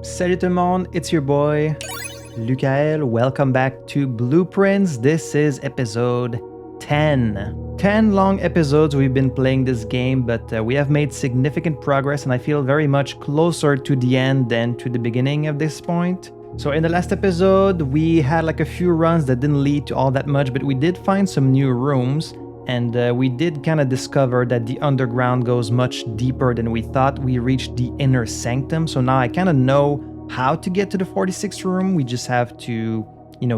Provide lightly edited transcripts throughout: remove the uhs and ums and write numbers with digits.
Salut tout le monde, it's your boy, Lukael. Welcome back to Blueprints. This is episode 10. 10 long episodes we've been playing this game, but we have made significant progress and I feel very much closer to the end than to the beginning of this point. So in the last episode, we had like a few runs that didn't lead to all that much, but we did find some new rooms. And we did kind of discover that the underground goes much deeper than we thought. We reached the inner sanctum, so now I kind of know how to get to the 46th room. We just have to,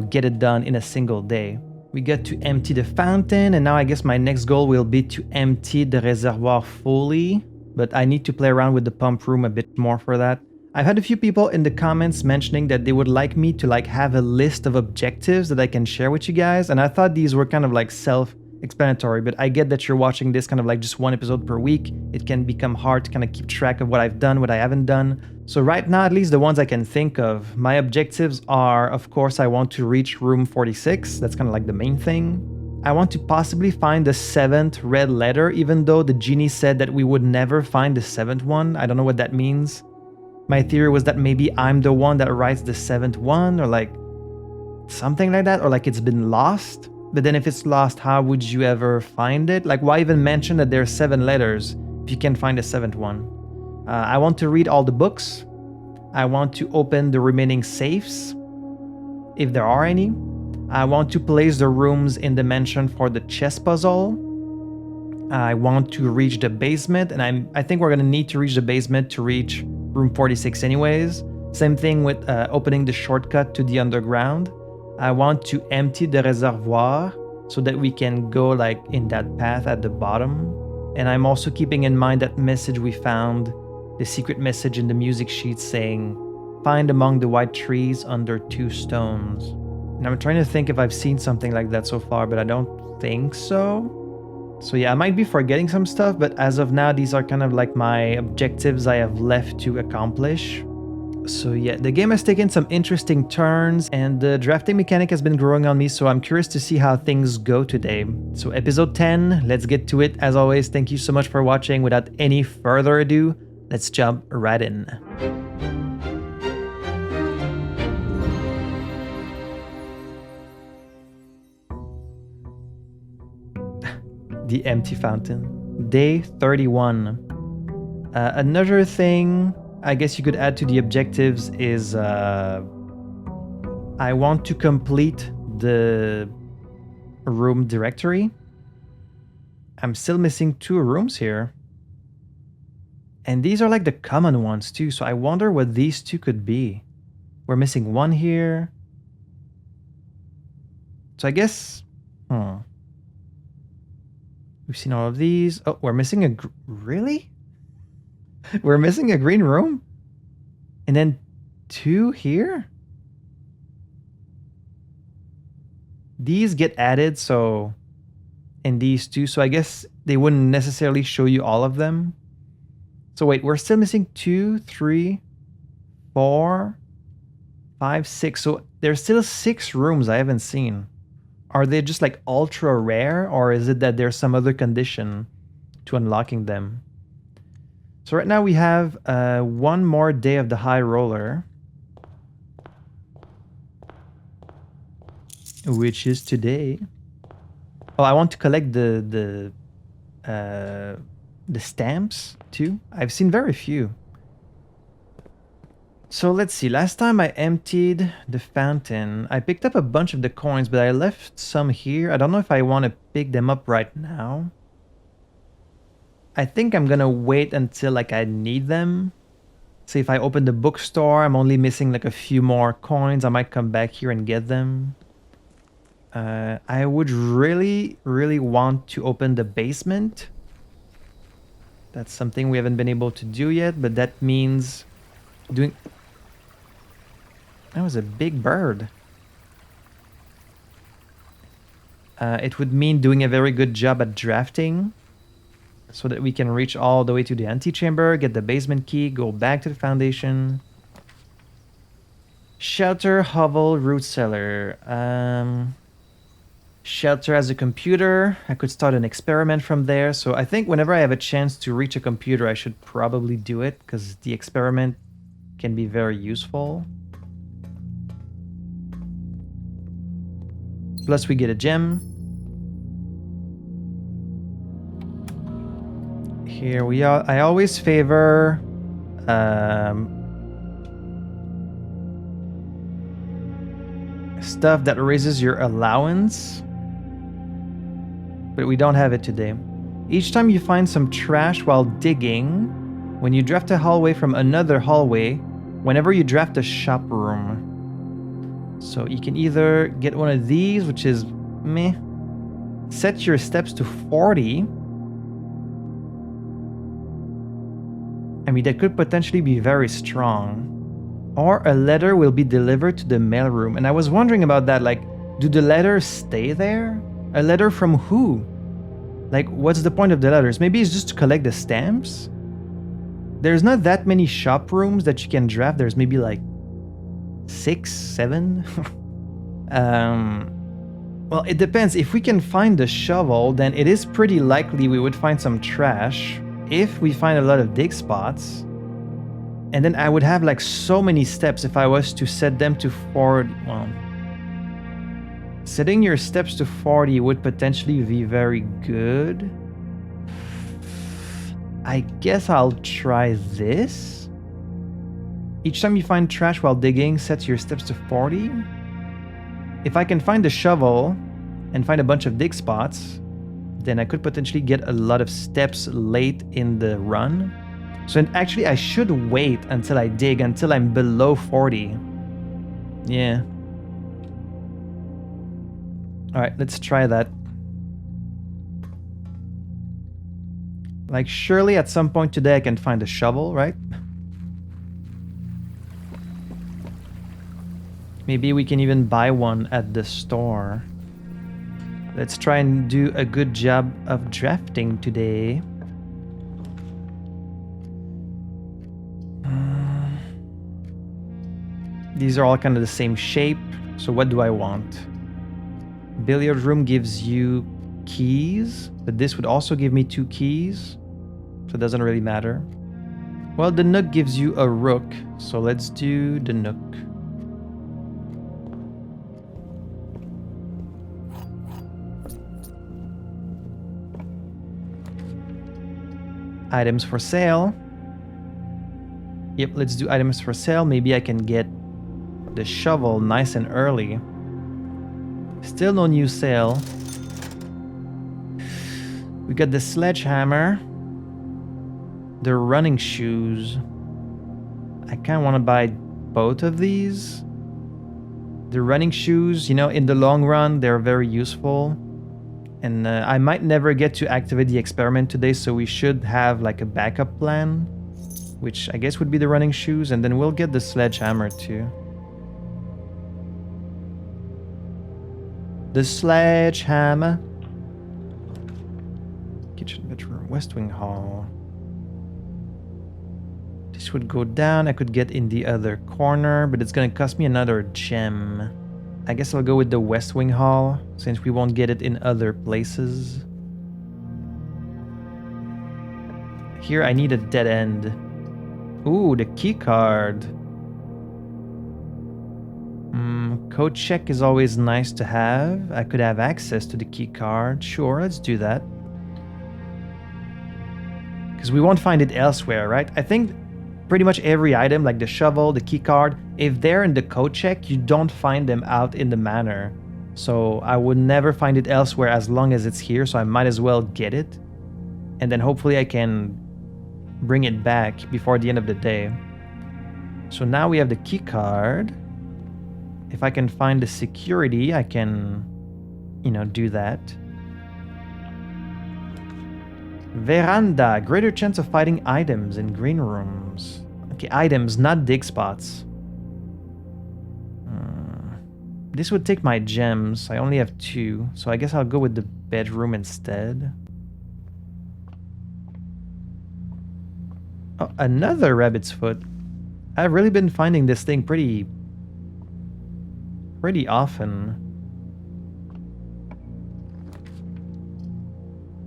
get it done in a single day. We get to empty the fountain, and now I guess my next goal will be to empty the reservoir fully. But I need to play around with the pump room a bit more for that. I've had a few people in the comments mentioning that they would like me to have a list of objectives that I can share with you guys, and I thought these were kind of self-explanatory, but I get that you're watching this kind of just one episode per week. It can become hard to kind of keep track of what I've done, what I haven't done. So right now, at least the ones I can think of, my objectives are, of course, I want to reach room 46. That's kind of the main thing. I want to possibly find the 7th red letter, even though the genie said that we would never find the 7th one. I don't know what that means. My theory was that maybe I'm the one that writes the 7th one, or something like that, or it's been lost. But then if it's lost, how would you ever find it? Why even mention that there's 7 letters if you can't find the 7th one? I want to read all the books. I want to open the remaining safes, if there are any. I want to place the rooms in the mansion for the chess puzzle. I want to reach the basement, and I think we're going to need to reach the basement to reach room 46 anyways. Same thing with opening the shortcut to the underground. I want to empty the reservoir so that we can go in that path at the bottom. And I'm also keeping in mind that message we found, the secret message in the music sheet saying, "Find among the white trees under 2 stones." And I'm trying to think if I've seen something like that so far, but I don't think so. So yeah, I might be forgetting some stuff, but as of now, these are kind of my objectives I have left to accomplish. So yeah, the game has taken some interesting turns and the drafting mechanic has been growing on me, so I'm curious to see how things go today. So episode 10, let's get to it. As always, thank you so much for watching. Without any further ado, let's jump right in. The empty fountain. Day 31. Another thing I guess you could add to the objectives is I want to complete the room directory. I'm still missing 2 rooms here. And these are the common ones too, so I wonder what these 2 could be. We're missing 1 here. So I guess... We've seen all of these. Oh, we're missing a... Really? We're missing a green room? And then 2 here? These get added, so... And these 2, so I guess they wouldn't necessarily show you all of them. So wait, we're still missing 2, 3, 4, 5, 6. So there's still 6 rooms I haven't seen. Are they just ultra rare, or is it that there's some other condition to unlocking them? So right now we have 1 more day of the high roller, which is today. Oh, I want to collect the stamps too. I've seen very few. So let's see. Last time I emptied the fountain, I picked up a bunch of the coins, but I left some here. I don't know if I want to pick them up right now. I think I'm gonna wait until I need them. So if I open the bookstore, I'm only missing a few more coins. I might come back here and get them. I would really, really want to open the basement. That's something we haven't been able to do yet, but that means doing... That was a big bird. It would mean doing a very good job at drafting, so that we can reach all the way to the antechamber, get the basement key, go back to the foundation. Shelter, hovel, root cellar. Shelter has a computer. I could start an experiment from there. So I think whenever I have a chance to reach a computer, I should probably do it, because the experiment can be very useful. Plus we get a gem. Here we are. I always favor stuff that raises your allowance, but we don't have it today. Each time you find some trash while digging, when you draft a hallway from another hallway, whenever you draft a shop room. So you can either get one of these, which is meh, set your steps to 40. I mean, that could potentially be very strong. Or a letter will be delivered to the mailroom. And I was wondering about that, like, do the letters stay there? A letter from who? Like, what's the point of the letters? Maybe it's just to collect the stamps? There's not that many shop rooms that you can draft. There's maybe like 6, 7. Well, it depends. If we can find the shovel, then it is pretty likely we would find some trash. If we find a lot of dig spots, and then I would have like so many steps if I was to set them to 40. Well, setting your steps to 40 would potentially be very good. I guess I'll try this. Each time you find trash while digging, set your steps to 40. If I can find the shovel and find a bunch of dig spots, then I could potentially get a lot of steps late in the run. So actually I should wait until I dig, until I'm below 40. Yeah. Alright, let's try that. Like, surely at some point today I can find a shovel, right? Maybe we can even buy one at the store. Let's try and do a good job of drafting today. These are all kind of the same shape. So what do I want? Billiard room gives you keys, but this would also give me 2 keys. So it doesn't really matter. Well, the nook gives you a rook. So let's do the nook. Items for sale. Yep, let's do items for sale. Maybe I can get the shovel nice and early. Still no new sale. We got the sledgehammer. The running shoes. I kind of want to buy both of these. The running shoes, you know, in the long run, they're very useful. And I might never get to activate the experiment today, so we should have like a backup plan, which I guess would be the running shoes, and then we'll get the sledgehammer too. The sledgehammer. Kitchen, bedroom, west wing hall. This would go down. I could get in the other corner, but it's gonna cost me another gem. I guess I'll go with the west wing hall, since we won't get it in other places. Here I need a dead end. Ooh, the key card. Code check is always nice to have. I could have access to the key card. Sure, let's do that. Because we won't find it elsewhere, right? I think pretty much every item, like the shovel, the key card, if they're in the code check, you don't find them out in the manor. So I would never find it elsewhere as long as it's here, so I might as well get it. And then hopefully I can bring it back before the end of the day. So now we have the key card. If I can find the security, I can, you know, do that. Veranda, greater chance of finding items in green rooms. Okay, items, not dig spots. This would take my gems. I only have 2, so I guess I'll go with the bedroom instead. Oh, another rabbit's foot. I've really been finding this thing pretty often.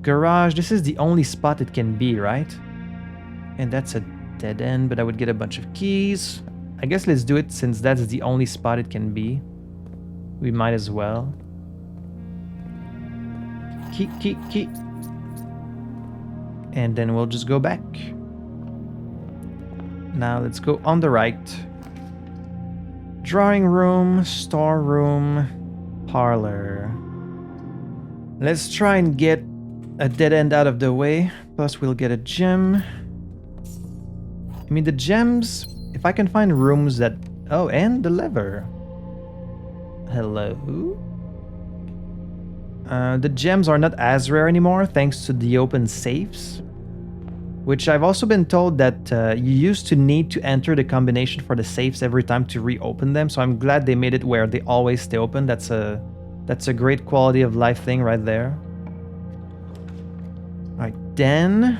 Garage, this is the only spot it can be, right? And that's a dead end, but I would get a bunch of keys. I guess let's do it since that's the only spot it can be. We might as well. Key. And then we'll just go back. Now let's go on the right. Drawing room, storeroom, parlor. Let's try and get a dead end out of the way. Plus we'll get a gem. I mean the gems, if I can find rooms that... Oh, and the lever. Hello? The gems are not as rare anymore thanks to the open safes. Which I've also been told that you used to need to enter the combination for the safes every time to reopen them. So I'm glad they made it where they always stay open. That's a great quality of life thing right there. Alright, den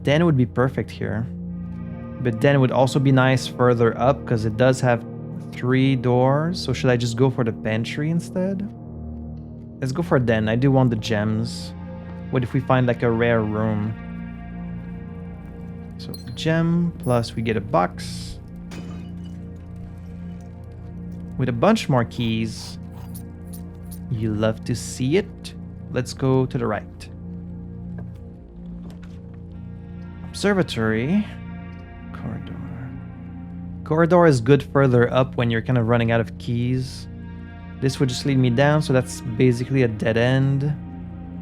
would be perfect here. But den would also be nice further up because it does have 3 doors. So should I just go for the pantry instead? Let's go for den. I do want the gems. What if we find like a rare room? So gem plus we get a box. With a bunch more keys. You love to see it. Let's go to the right. Observatory. Corridor. Corridor is good further up when you're kind of running out of keys. This would just lead me down, so that's basically a dead end.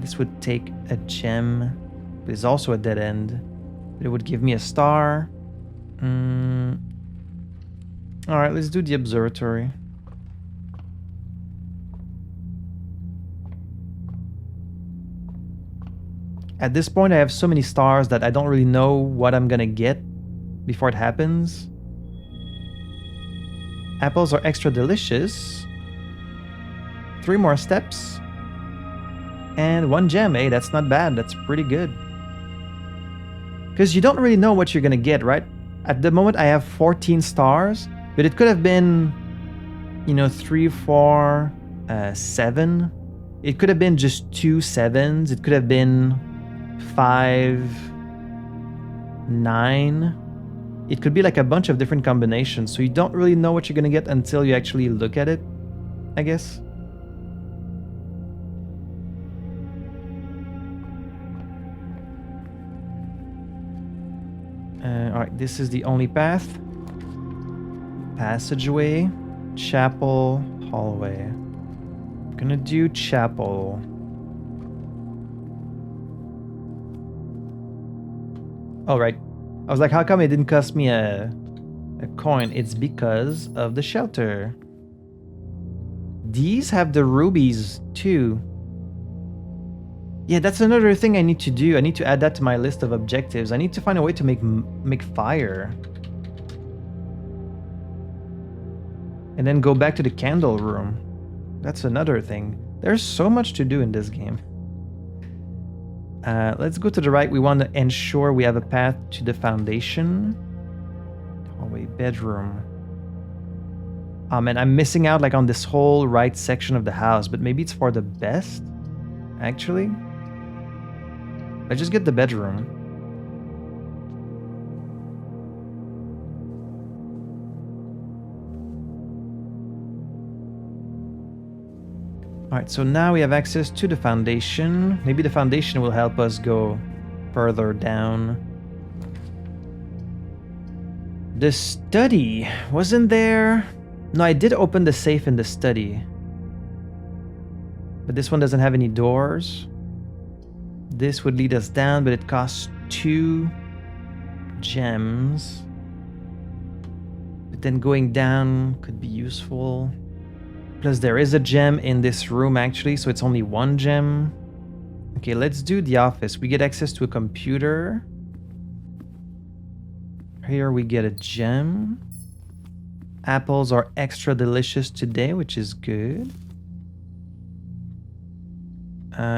This would take a gem. There's also a dead end. It would give me a star. Alright, let's do the observatory. At this point, I have so many stars that I don't really know what I'm gonna get before it happens. Apples are extra delicious. 3 more steps. And 1 gem. Hey, that's not bad. That's pretty good. Because you don't really know what you're gonna get, right? At the moment, I have 14 stars. But it could have been, 3, 4, 7. It could have been just 2 7s. It could have been 5, 9. It could be like a bunch of different combinations. So you don't really know what you're gonna get until you actually look at it, I guess. Alright, this is the only path. Passageway, chapel, hallway. I'm gonna do chapel. Alright. I was like, how come it didn't cost me a coin? It's because of the shelter. These have the rubies too. Yeah, that's another thing I need to do. I need to add that to my list of objectives. I need to find a way to make fire. And then go back to the candle room. That's another thing. There's so much to do in this game. Let's go to the right. We want to ensure we have a path to the foundation. Hallway, bedroom. Oh man, I'm missing out like on this whole right section of the house, but maybe it's for the best, actually. Let's just get the bedroom. Alright, so now we have access to the foundation. Maybe the foundation will help us go further down. The study. Wasn't there... No, I did open the safe in the study. But this one doesn't have any doors. This would lead us down, but it costs 2 gems. But then going down could be useful. Plus there is a gem in this room actually, so it's only 1 gem. Okay, let's do the office. We get access to a computer. Here we get a gem. Apples are extra delicious today, which is good.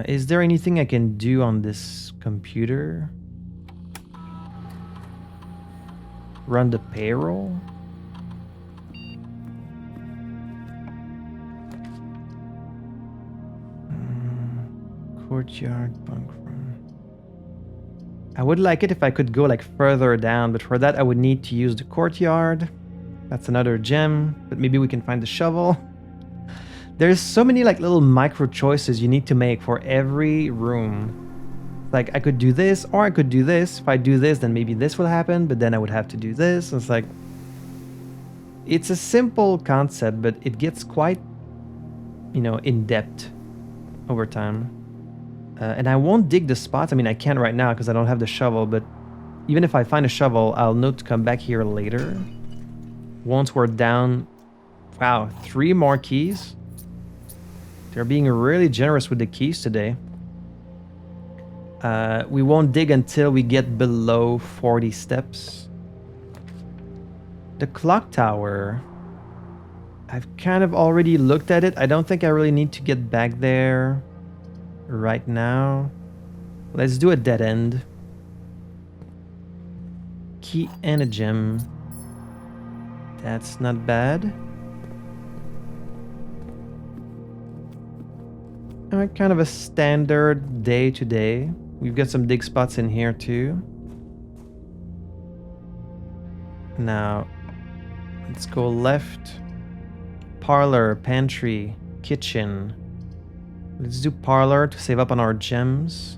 Is there anything I can do on this computer? Run the payroll? Courtyard, bunk room. I would like it if I could go like further down, but for that I would need to use the courtyard. That's another gem, but maybe we can find the shovel. There's so many like little micro choices you need to make for every room. Like I could do this or I could do this. If I do this, then maybe this will happen, but then I would have to do this. It's like, it's a simple concept, but it gets quite, you know, in depth over time. And I won't dig the spots. I mean, I can't right now because I don't have the shovel, but even if I find a shovel, I'll know to come back here later. Once we're down, wow, 3 more keys. They're being really generous with the keys today. We won't dig until we get below 40 steps. The clock tower. I've kind of already looked at it. I don't think I really need to get back there right now. Let's do a dead end. Key and a gem. That's not bad. Kind of a standard day today. We've got some dig spots in here too. Now, let's go left. Parlor, pantry, kitchen. Let's do parlor to save up on our gems.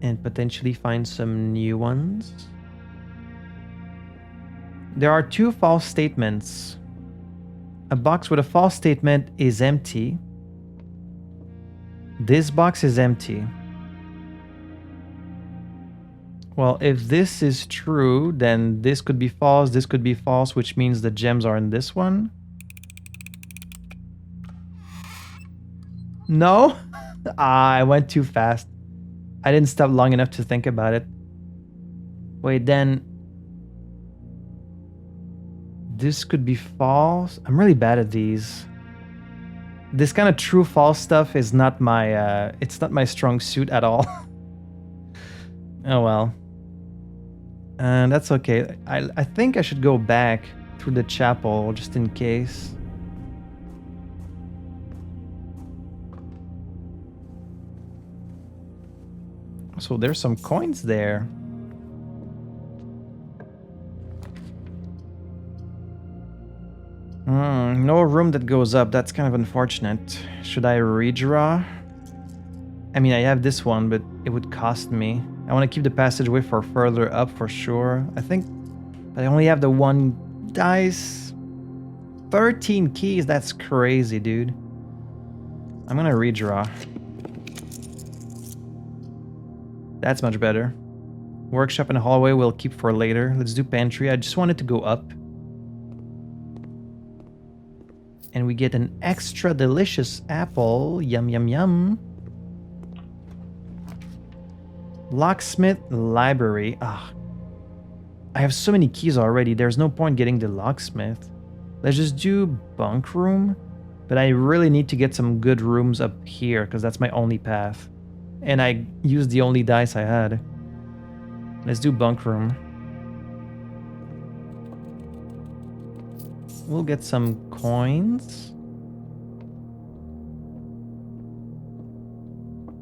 And potentially find some new ones. There are 2 false statements. A box with a false statement is empty. This box is empty. Well, if this is true, then this could be false, which means the gems are in this one. No? I went too fast. I didn't stop long enough to think about it. Wait, then this could be false. I'm really bad at these. This kind of true false stuff is not my it's not my strong suit at all. Oh well. And that's okay. I think I should go back through the chapel just in case. So there's some coins there. No room that goes up. That's kind of unfortunate. Should I redraw? I mean, I have this one, but it would cost me. I want to keep the passageway for further up for sure. I think I only have the 1 dice. 13 keys. That's crazy, dude. I'm going to redraw. That's much better. Workshop and hallway we'll keep for later. Let's do pantry. I just wanted to go up. And we get an extra delicious apple. Yum, yum, yum. Locksmith library. Ah, I have so many keys already. There's no point getting the locksmith. Let's just do bunk room. But I really need to get some good rooms up here because that's my only path. And I used the only dice I had. Let's do bunk room. We'll get some coins.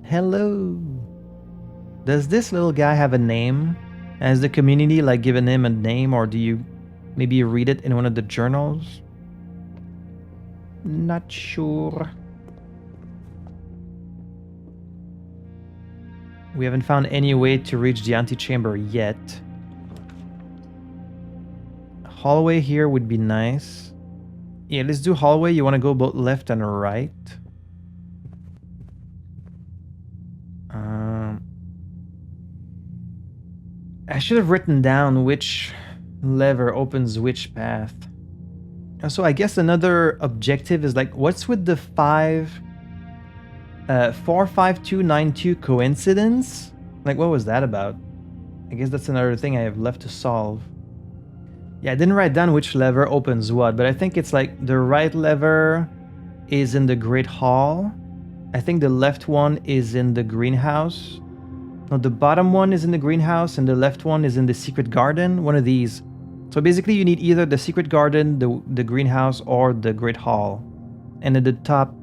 Hello. Does this little guy have a name? Has the community like given him a name, or do you maybe read it in one of the journals? Not sure. We haven't found any way to reach the antechamber yet. Hallway here would be nice. Yeah, let's do hallway. You want to go both left and right. I should have written down which lever opens which path. So I guess another objective is like, what's with the 45292 coincidence? Like, what was that about? I guess that's another thing I have left to solve. Yeah, I didn't write down which lever opens what, but I think it's like the right lever is in the Great Hall. I think the left one is in the greenhouse. No, the bottom one is in the greenhouse and the left one is in the secret garden. One of these. So basically you need either the secret garden, the greenhouse, or the Great Hall. And at the top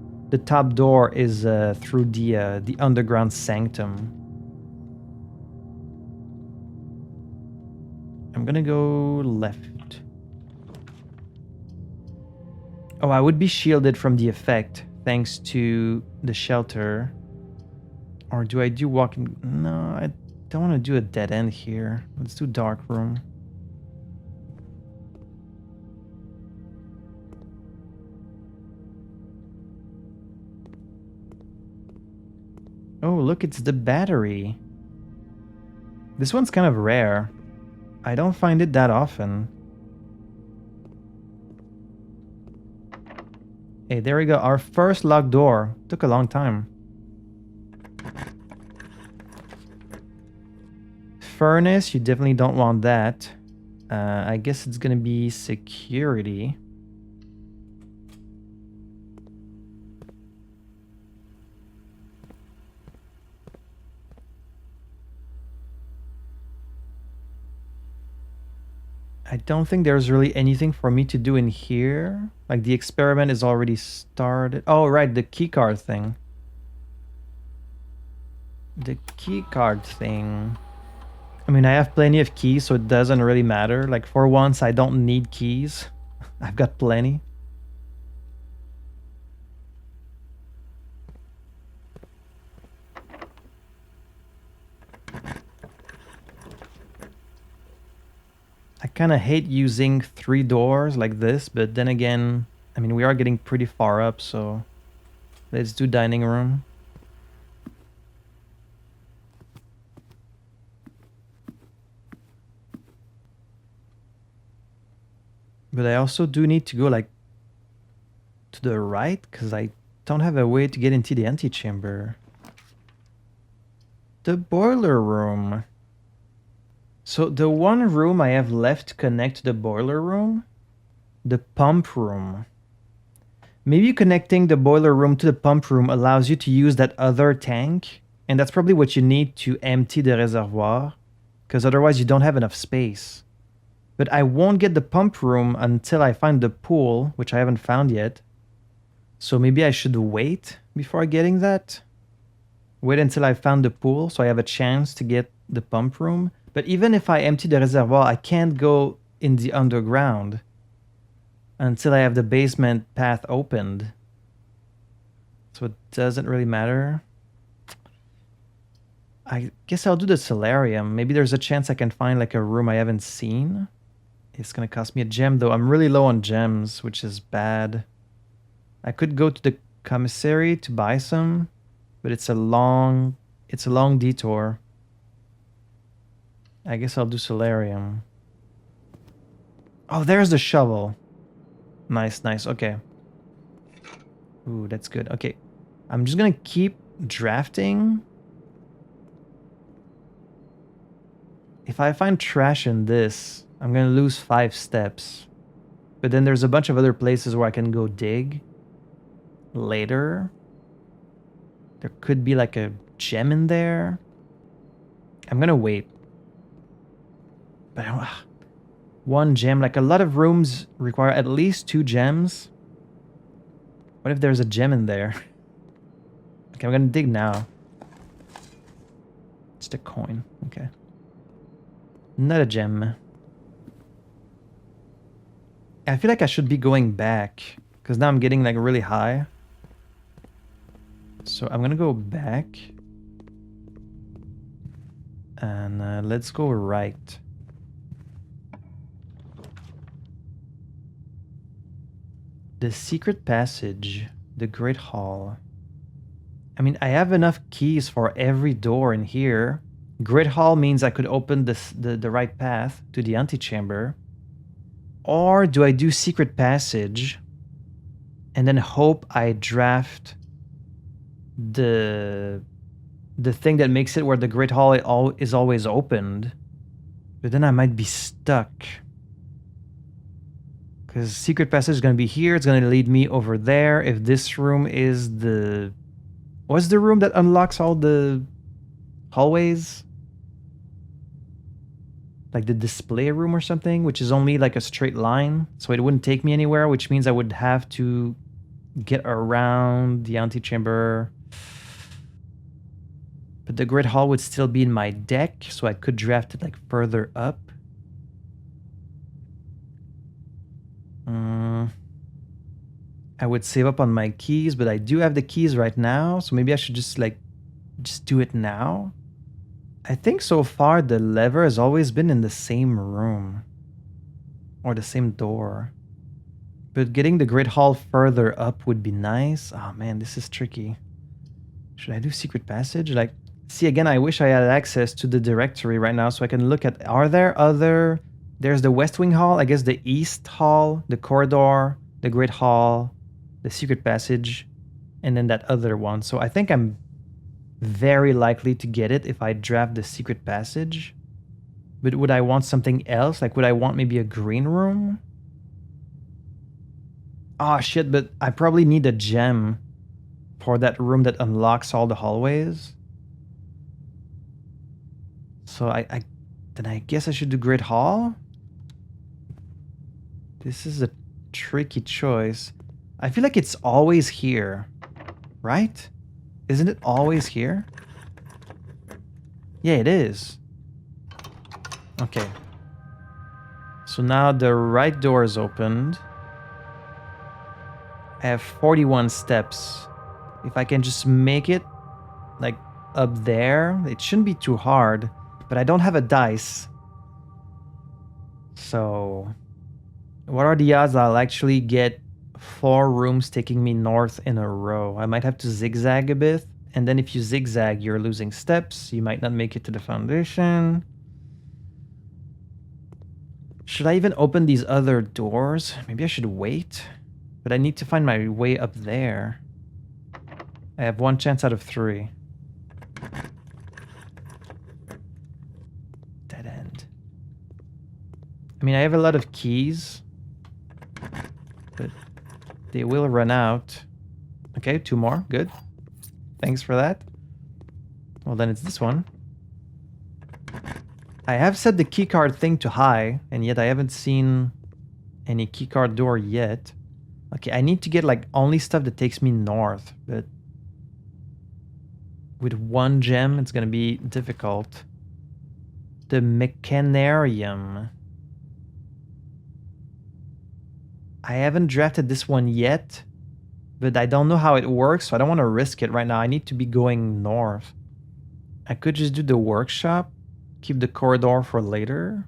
door is through the underground sanctum. I'm gonna go left. Oh, I would be shielded from the effect thanks to the shelter. Or do I do walking? No, I don't want to do a dead end here. Let's do dark room. Oh, look, it's the battery. This one's kind of rare. I don't find it that often. Hey, there we go. Our first locked door. Took a long time. Furnace, you definitely don't want that. I guess it's gonna be security. I don't think there's really anything for me to do in here. Like the experiment is already started. Oh, right, the keycard thing. The keycard thing. I mean, I have plenty of keys, so it doesn't really matter. Like, for once, I don't need keys. I've got plenty. I kind of hate using 3 doors like this, but then again, I mean, we are getting pretty far up, so let's do dining room. But I also do need to go like to the right because I don't have a way to get into the antechamber. The boiler room. So the one room I have left to connect to the boiler room, the pump room. Maybe connecting the boiler room to the pump room allows you to use that other tank, and that's probably what you need to empty the reservoir, because otherwise you don't have enough space. But I won't get the pump room until I find the pool, which I haven't found yet. So maybe I should wait before getting that. Wait until I found the pool so I have a chance to get the pump room. But even if I empty the reservoir, I can't go in the underground until I have the basement path opened. So it doesn't really matter. I guess I'll do the solarium. Maybe there's a chance I can find like a room I haven't seen. It's gonna cost me a gem though. I'm really low on gems, which is bad. I could go to the commissary to buy some, but it's a long detour. I guess I'll do solarium. Oh, there's the shovel. Nice, nice. Okay. Ooh, that's good. Okay. I'm just gonna keep drafting. If I find trash in this, I'm gonna lose 5 steps. But then there's a bunch of other places where I can go dig later. There could be like a gem in there. I'm gonna wait. But 1 gem, like a lot of rooms require at least 2 gems. What if there's a gem in there? Okay, I'm gonna dig now. Just a coin, okay. Not a gem. I feel like I should be going back because now I'm getting like really high. So I'm gonna go back. And let's go right. The secret passage, the Great Hall. I mean, I have enough keys for every door in here. Great Hall means I could open the right path to the antechamber. Or do I do secret passage and then hope I draft the thing that makes it where the Great Hall is always opened? But then I might be stuck. Because secret passage is going to be here. It's going to lead me over there. If this room is the... What's the room that unlocks all the hallways? Like the display room or something, which is only like a straight line. So it wouldn't take me anywhere, which means I would have to get around the antechamber. But the Great Hall would still be in my deck, so I could draft it like further up. I would save up on my keys, but I do have the keys right now, so maybe I should just do it now. I think so far the lever has always been in the same room. Or the same door. But getting the Great Hall further up would be nice. Oh man, this is tricky. Should I do secret passage? Like, see again, I wish I had access to the directory right now so I can look at, are there other, there's the West Wing Hall, I guess the East Hall, the corridor, the Great Hall, the secret passage, and then that other one. So I think I'm very likely to get it if I draft the secret passage. But would I want something else? Like, would I want maybe a green room? Oh shit, but I probably need a gem for that room that unlocks all the hallways. So then I guess I should do Great Hall? This is a tricky choice. I feel like it's always here, right? Isn't it always here? Yeah, it is. Okay. So now the right door is opened. I have 41 steps. If I can just make it like up there, it shouldn't be too hard, but I don't have a dice. So what are the odds I'll actually get 4 rooms taking me north in a row? I might have to zigzag a bit, and then if you zigzag, you're losing steps. You might not make it to the foundation. Should I even open these other doors? Maybe I should wait, but I need to find my way up there. I have 1 chance out of 3. Dead end. I mean, I have a lot of keys, but they will run out. Okay, 2 more. Good. Thanks for that. Well, then it's this one. I have set the keycard thing to high, and yet I haven't seen any keycard door yet. Okay, I need to get like only stuff that takes me north, but with 1 gem, it's gonna be difficult. The Mechanarium. I haven't drafted this one yet, but I don't know how it works, so I don't want to risk it right now. I need to be going north. I could just do the workshop, keep the corridor for later.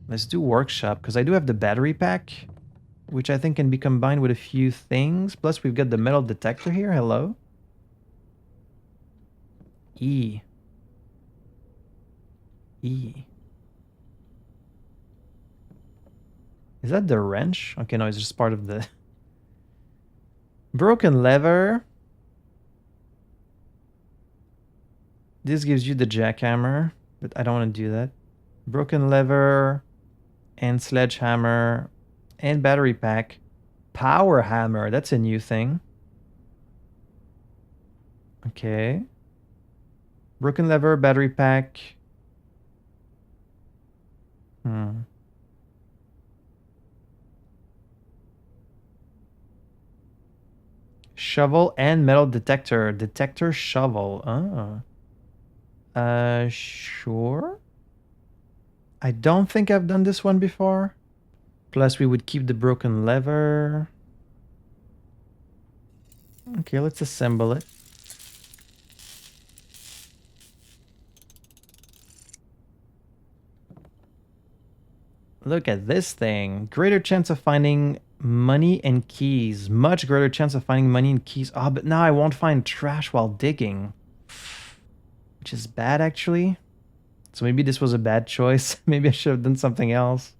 Let's do workshop, because I do have the battery pack, which I think can be combined with a few things. Plus, we've got the metal detector here. Hello. E. E. Is that the wrench? Okay, no, it's just part of the... Broken lever. This gives you the jackhammer, but I don't want to do that. Broken lever and sledgehammer and battery pack. Power hammer, that's a new thing. Okay. Broken lever, battery pack. Shovel and metal detector. Detector shovel. Sure. I don't think I've done this one before. Plus we would keep the broken lever. Okay, let's assemble it. Look at this thing. Greater chance of finding money and keys. Much greater chance of finding money and keys. Oh, but now I won't find trash while digging. Which is bad, actually. So maybe this was a bad choice. Maybe I should have done something else.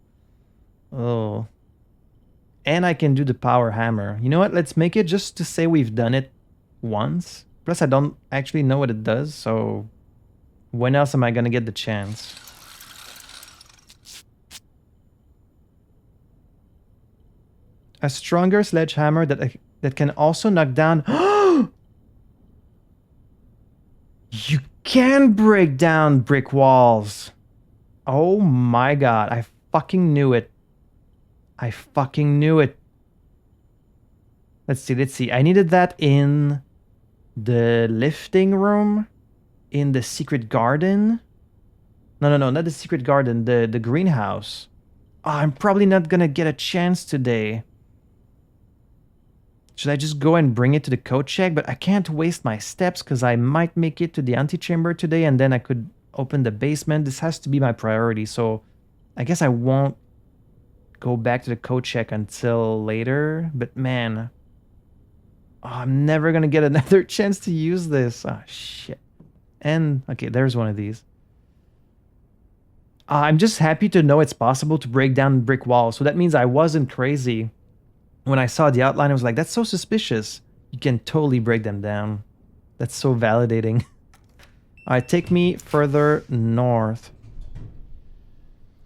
Oh. And I can do the power hammer. You know what? Let's make it just to say we've done it once. Plus, I don't actually know what it does, so... when else am I gonna get the chance? A stronger sledgehammer that can also knock down... You can break down brick walls! Oh my god, I fucking knew it. I fucking knew it. Let's see. I needed that in the lifting room, in the secret garden. No, not the secret garden, the greenhouse. Oh, I'm probably not gonna get a chance today. Should I just go and bring it to the code check? But I can't waste my steps because I might make it to the antechamber today and then I could open the basement. This has to be my priority, so I guess I won't go back to the code check until later. But man, I'm never gonna get another chance to use this. Oh, shit. And, okay, there's one of these. I'm just happy to know it's possible to break down brick walls. So that means I wasn't crazy. When I saw the outline, I was like, that's so suspicious. You can totally break them down. That's so validating. Alright, take me further north.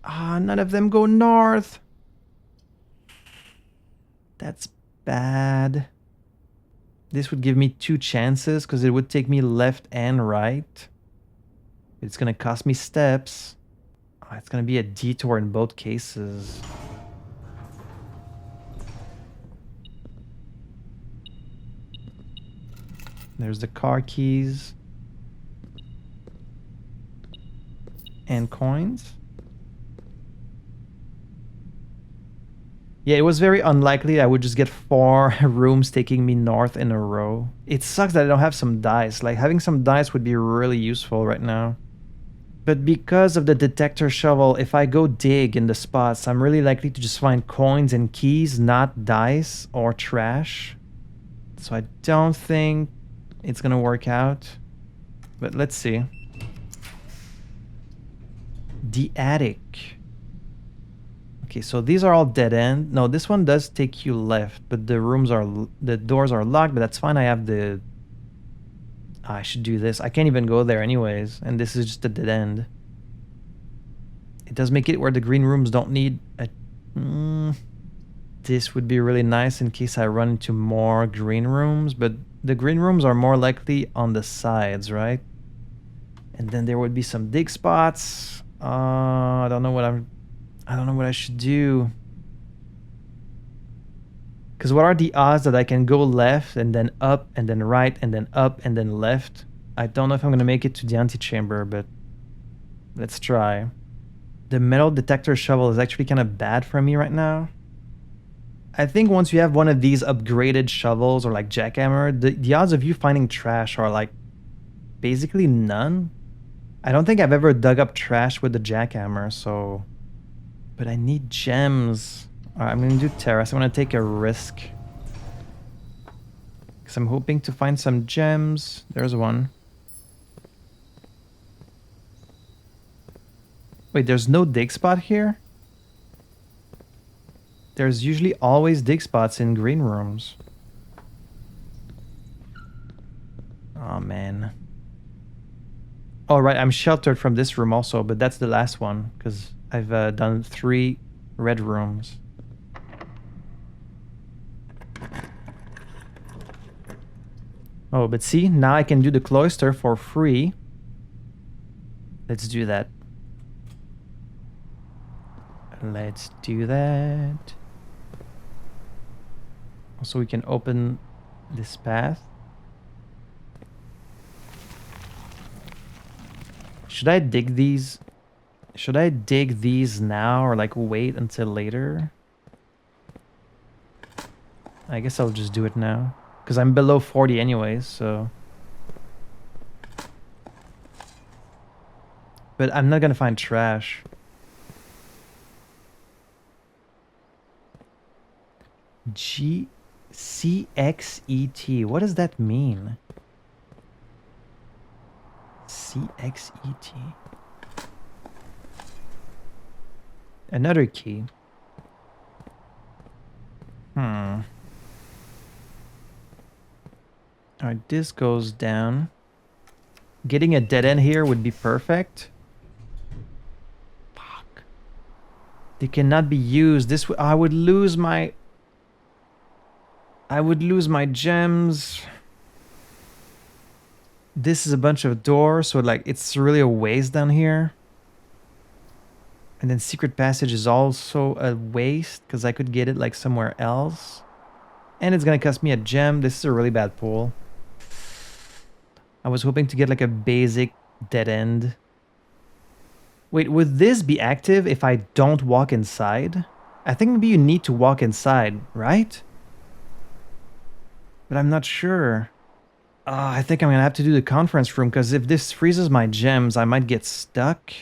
None of them go north. That's bad. This would give me 2 chances because it would take me left and right. It's gonna cost me steps. It's gonna be a detour in both cases. There's the car keys. And coins. Yeah, it was very unlikely I would just get 4 rooms taking me north in a row. It sucks that I don't have some dice. Like, having some dice would be really useful right now. But because of the detector shovel, if I go dig in the spots, I'm really likely to just find coins and keys, not dice or trash. So I don't think it's gonna work out. But let's see. The attic. Okay, so these are all dead end. No, this one does take you left, but the doors are locked, but that's fine. I have the... I should do this. I can't even go there anyways, and this is just a dead end. It does make it where the green rooms don't need a... This would be really nice in case I run into more green rooms, but the green rooms are more likely on the sides, right? And then there would be some dig spots. I don't know what I should do. Because what are the odds that I can go left and then up and then right and then up and then left? I don't know if I'm going to make it to the antechamber, but let's try. The metal detector shovel is actually kind of bad for me right now. I think once you have one of these upgraded shovels or like jackhammer, the odds of you finding trash are like basically none. I don't think I've ever dug up trash with the jackhammer, so... But I need gems. Alright, I'm gonna do terrace. I'm gonna take a risk. Because I'm hoping to find some gems. There's one. Wait, there's no dig spot here? There's usually always dig spots in green rooms. Oh, man. Oh, right, I'm sheltered from this room also, but that's the last one, because I've done 3 red rooms. Oh, but see, now I can do the cloister for free. Let's do that. Let's do that. Also, we can open this path. Should I dig these? Should I dig these now or like wait until later? I guess I'll just do it now. Because I'm below 40 anyways, so... But I'm not gonna find trash. CXET. What does that mean? CXET. Another key. Alright, this goes down. Getting a dead end here would be perfect. Fuck. They cannot be used. This I would lose my... I would lose my gems. This is a bunch of doors, so like it's really a waste down here. And then secret passage is also a waste because I could get it like somewhere else. And it's gonna cost me a gem. This is a really bad pool. I was hoping to get like a basic dead end. Wait, would this be active if I don't walk inside? I think maybe you need to walk inside, right? But I'm not sure. I think I'm gonna have to do the conference room, because if this freezes my gems, I might get stuck.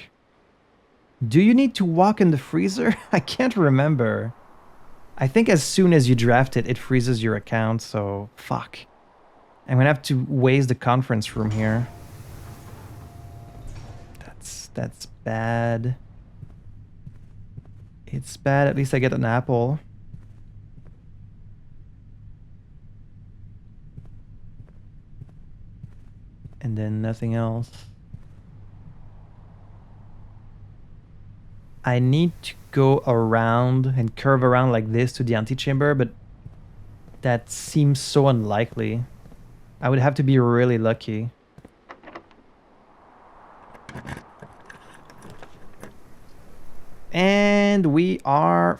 Do you need to walk in the freezer? I can't remember. I think as soon as you draft it, it freezes your account, so fuck. I'm gonna have to waste the conference room here. That's bad. It's bad, at least I get an apple. And then nothing else. I need to go around and curve around like this to the antechamber, but that seems so unlikely. I would have to be really lucky. And we are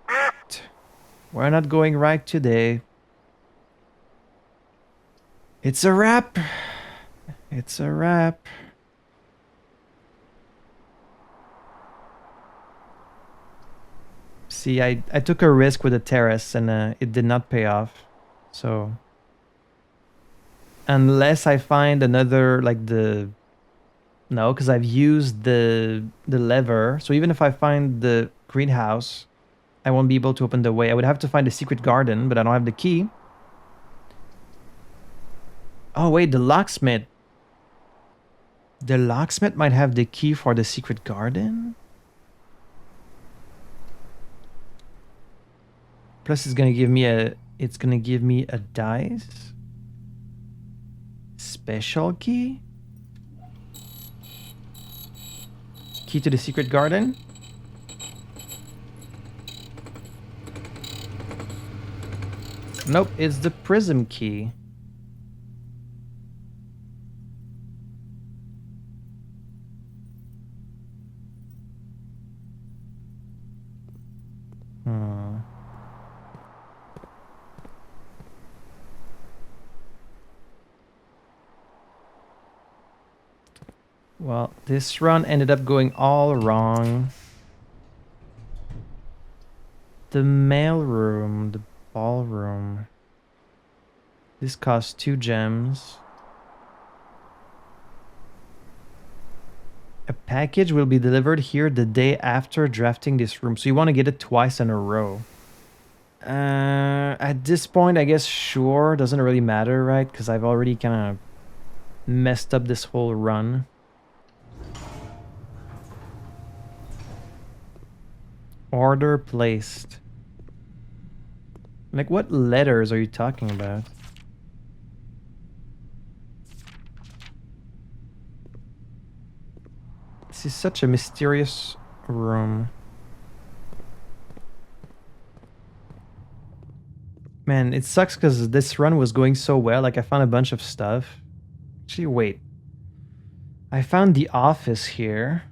fucked. We're not going right today. It's a wrap. It's a wrap. See, I took a risk with the terrace and it did not pay off. So unless I find another, like the... No, because I've used the lever. So even if I find the greenhouse, I won't be able to open the way. I would have to find a secret garden, but I don't have the key. Oh wait, the locksmith. The locksmith might have the key for the secret garden? Plus it's gonna give me a dice. Special key? Key to the secret garden? Nope, it's the prism key. Well, this run ended up going all wrong. The mailroom, the ballroom. This costs 2 gems. A package will be delivered here the day after drafting this room. So you want to get it twice in a row. At this point, I guess sure, doesn't really matter, right? Because I've already kind of messed up this whole run. Order placed. Like, what letters are you talking about? This is such a mysterious room. Man, it sucks because this run was going so well. Like, I found a bunch of stuff. Actually, wait. I found the office here.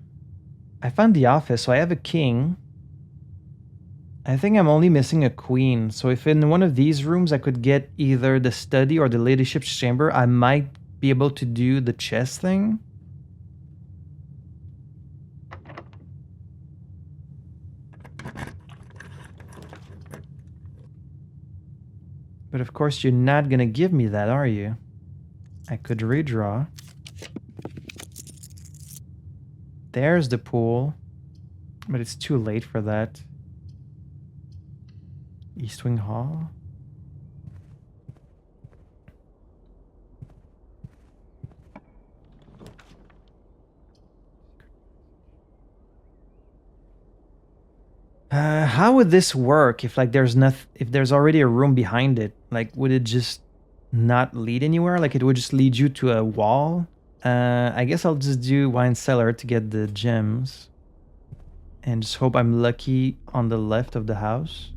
I found the office, so I have a king. I think I'm only missing a queen. So if in one of these rooms I could get either the study or the ladyship's chamber, I might be able to do the chess thing. But of course you're not gonna give me that, are you? I could redraw. There's the pool. But it's too late for that. East Wing Hall. How would this work if like there's already a room behind it? Like, would it just not lead anywhere? Like, it would just lead you to a wall? I guess I'll just do wine cellar to get the gems. And just hope I'm lucky on the left of the house.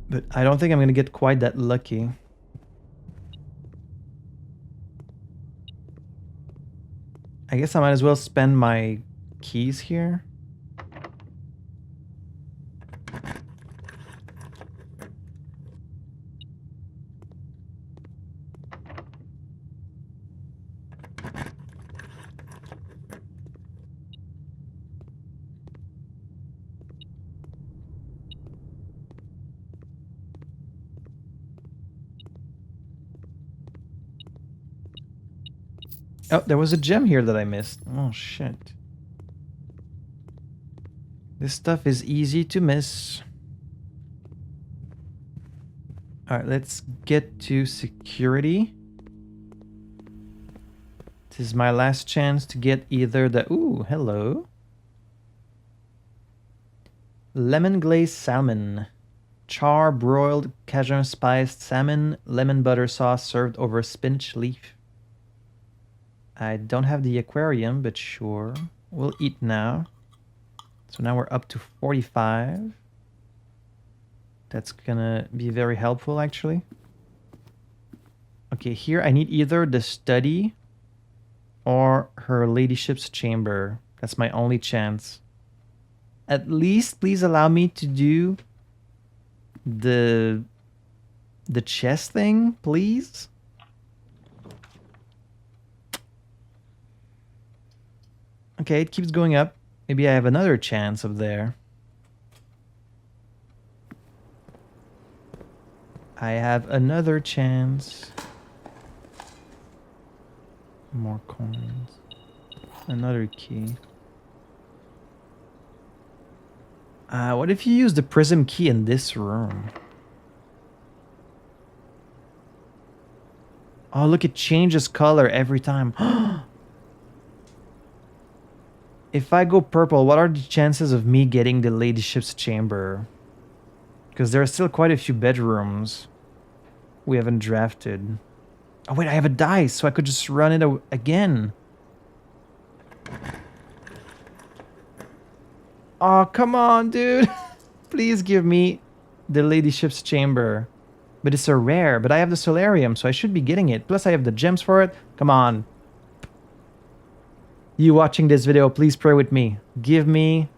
But I don't think I'm gonna get quite that lucky. I guess I might as well spend my keys here. Oh, there was a gem here that I missed. Oh, shit. This stuff is easy to miss. Alright, let's get to security. This is my last chance to get either the... Ooh, hello. Lemon glazed salmon. Char broiled Cajun spiced salmon, lemon butter sauce served over spinach leaf. I don't have the aquarium, but sure. We'll eat now. So now we're up to 45. That's gonna be very helpful, actually. Okay, here I need either the study or her ladyship's chamber. That's my only chance. At least please allow me to do the chess thing, please. Okay, it keeps going up. Maybe I have another chance up there. I have another chance. More coins. Another key. What if you use the prism key in this room? Oh, look, it changes color every time. If I go purple, what are the chances of me getting the ladyship's chamber? Because there are still quite a few bedrooms we haven't drafted. Oh wait, I have a dice, so I could just run it again. Oh, come on, dude. Please give me the ladyship's chamber. But it's a rare, but I have the solarium, so I should be getting it. Plus I have the gems for it. Come on. You watching this video, please pray with me. Give me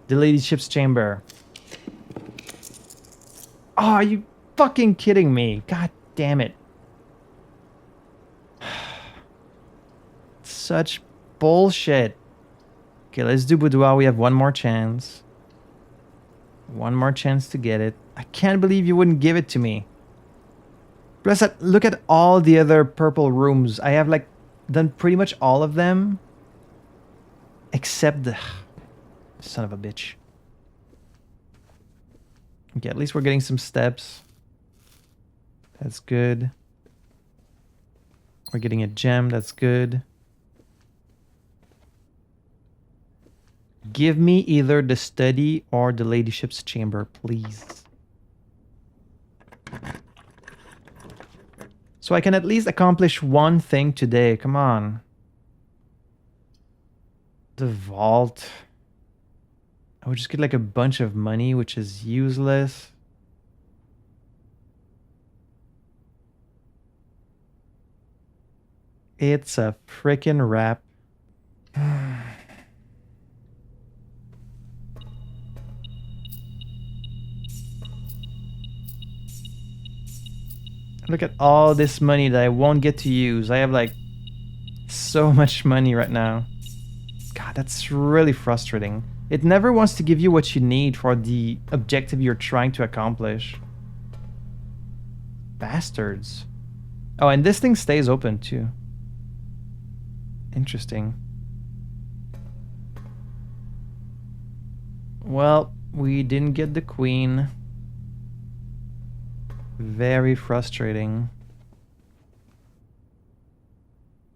the ladyship's chamber. Oh, are you fucking kidding me? God damn it. Such bullshit. Okay, let's do boudoir. We have one more chance. One more chance to get it. I can't believe you wouldn't give it to me. Plus, look at all the other purple rooms. I have like done pretty much all of them. Except the... Son of a bitch. Okay, at least we're getting some steps. That's good. We're getting a gem. That's good. Give me either the study or the ladyship's chamber, please. So I can at least accomplish one thing today. Come on. The vault. I would just get like a bunch of money, which is useless. It's a freaking wrap. Look at all this money that I won't get to use. I have like so much money right now. God, that's really frustrating. It never wants to give you what you need for the objective you're trying to accomplish. Bastards. Oh, and this thing stays open too. Interesting. Well, we didn't get the queen. Very frustrating.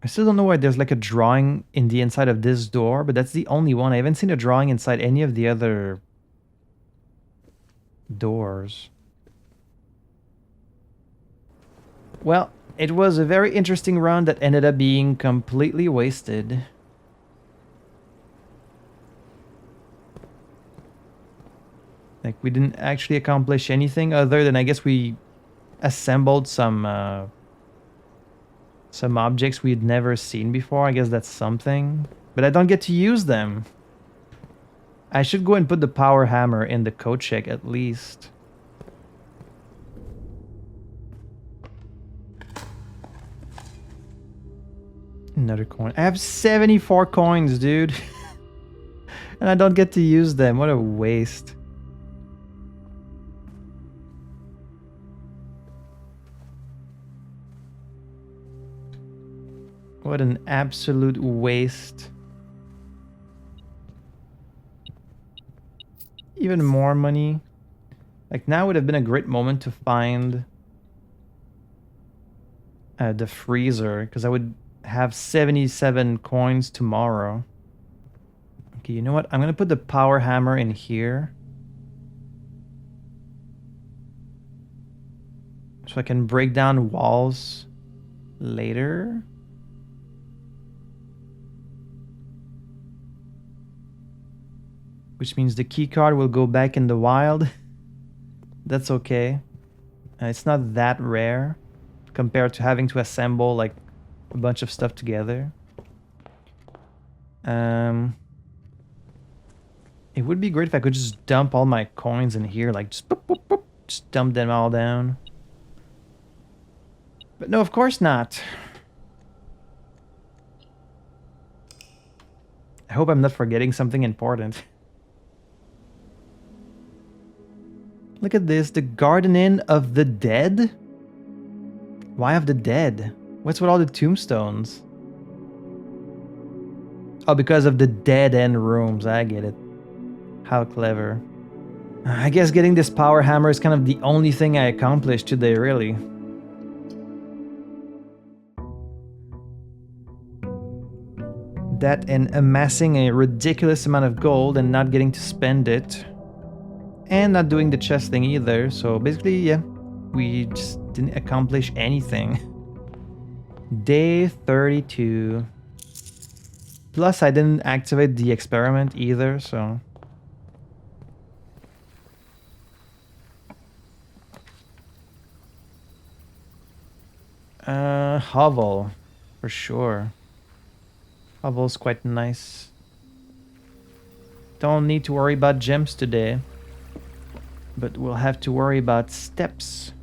I still don't know why there's like a drawing in the inside of this door, but that's the only one. I haven't seen a drawing inside any of the other doors. Well, it was a very interesting run that ended up being completely wasted. Like, we didn't actually accomplish anything other than, I guess, we assembled some objects we'd never seen before. I guess that's something. But I don't get to use them. I should go and put the power hammer in the code check at least. Another coin. I have 74 coins, dude. And I don't get to use them. What a waste. What an absolute waste. Even more money. Like, now would have been a great moment to find the freezer, because I would have 77 coins tomorrow. Okay, you know what? I'm gonna put the power hammer in here, so I can break down walls later. Which means the key card will go back in the wild. That's okay. It's not that rare compared to having to assemble like a bunch of stuff together. It would be great if I could just dump all my coins in here, like just boop, boop, boop, just dump them all down. But no, of course not. I hope I'm not forgetting something important. Look at this, the Garden Inn of the Dead? Why of the dead? What's with all the tombstones? Oh, because of the dead end rooms, I get it. How clever. I guess getting this power hammer is kind of the only thing I accomplished today, really. That and amassing a ridiculous amount of gold and not getting to spend it. And not doing the chest thing either, so basically, yeah, we just didn't accomplish anything. Day 32. Plus, I didn't activate the experiment either, so... Hovel, for sure. Hovel's quite nice. Don't need to worry about gems today. But we'll have to worry about steps.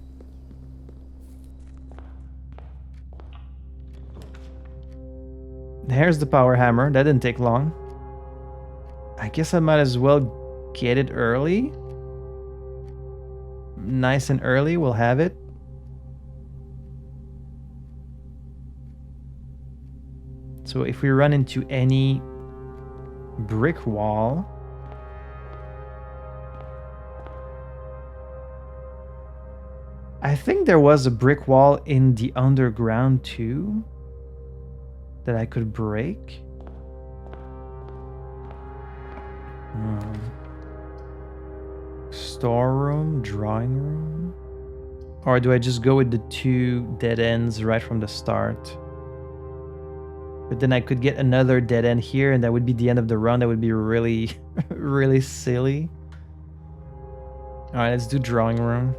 There's the power hammer. That didn't take long. I guess I might as well get it early. Nice and early, we'll have it. So if we run into any brick wall... I think there was a brick wall in the underground too that I could break. Storeroom, drawing room. Or do I just go with the 2 dead ends right from the start? But then I could get another dead end here and that would be the end of the run. That would be really, really silly. Alright, let's do drawing room.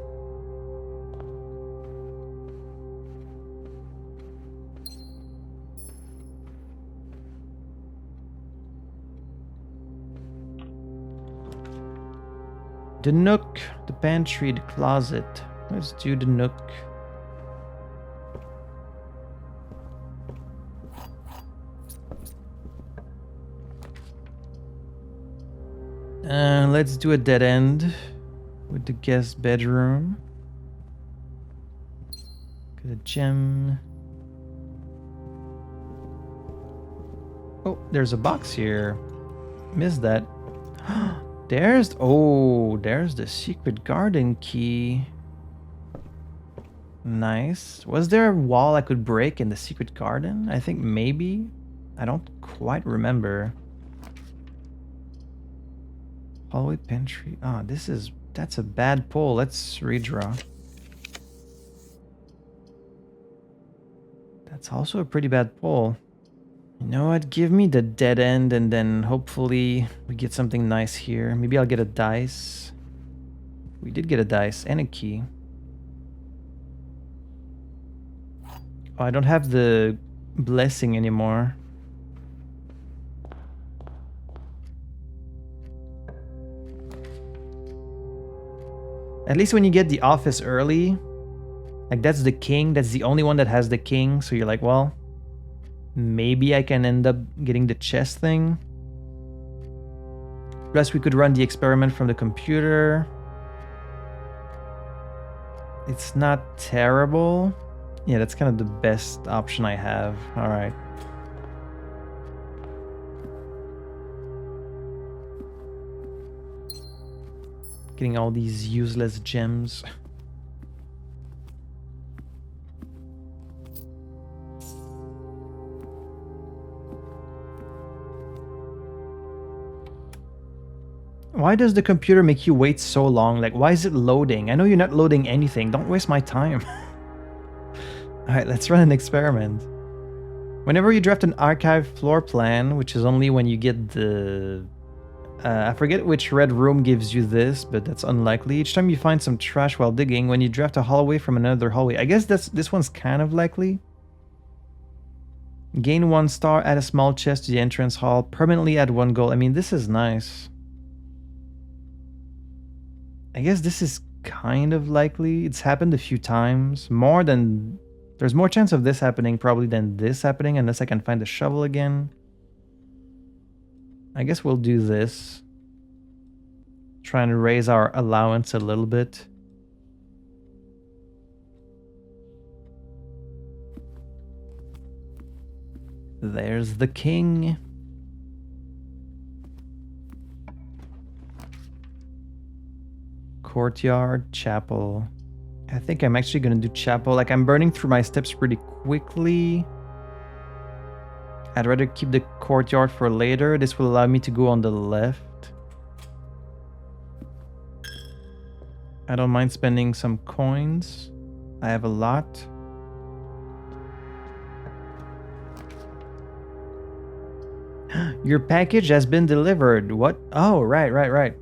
The nook, the pantry, the closet. Let's do the nook. Let's do a dead end with the guest bedroom. Get a gem. Oh, there's a box here. Missed that. There's the secret garden key. Nice. Was there a wall I could break in the secret garden? I think maybe. I don't quite remember. Hallway pantry. Ah, that's a bad pull. Let's redraw. That's also a pretty bad pull. You know what? Give me the dead end and then hopefully we get something nice here. Maybe I'll get a dice. We did get a dice and a key. Oh, I don't have the blessing anymore. At least when you get the office early, like that's the king, that's the only one that has the king, so you're like, well, maybe I can end up getting the chest thing. Plus we could run the experiment from the computer. It's not terrible. Yeah, that's kind of the best option I have. Alright. Getting all these useless gems. Why does the computer make you wait so long? Like, why is it loading? I know you're not loading anything. Don't waste my time. Alright, let's run an experiment. Whenever you draft an archive floor plan, which is only when you get the... I forget which red room gives you this, but that's unlikely. Each time you find some trash while digging, when you draft a hallway from another hallway. I guess this one's kind of likely. Gain 1 star, add a small chest to the entrance hall, permanently add 1 gold. I mean, this is nice. I guess this is kind of likely. It's happened a few times. There's more chance of this happening probably than this happening, unless I can find the shovel again. I guess we'll do this. Trying to raise our allowance a little bit. There's the king. Courtyard, chapel. I think I'm actually gonna do chapel. Like, I'm burning through my steps pretty quickly. I'd rather keep the courtyard for later. This will allow me to go on the left. I don't mind spending some coins. I have a lot. Your package has been delivered. What? Oh, right.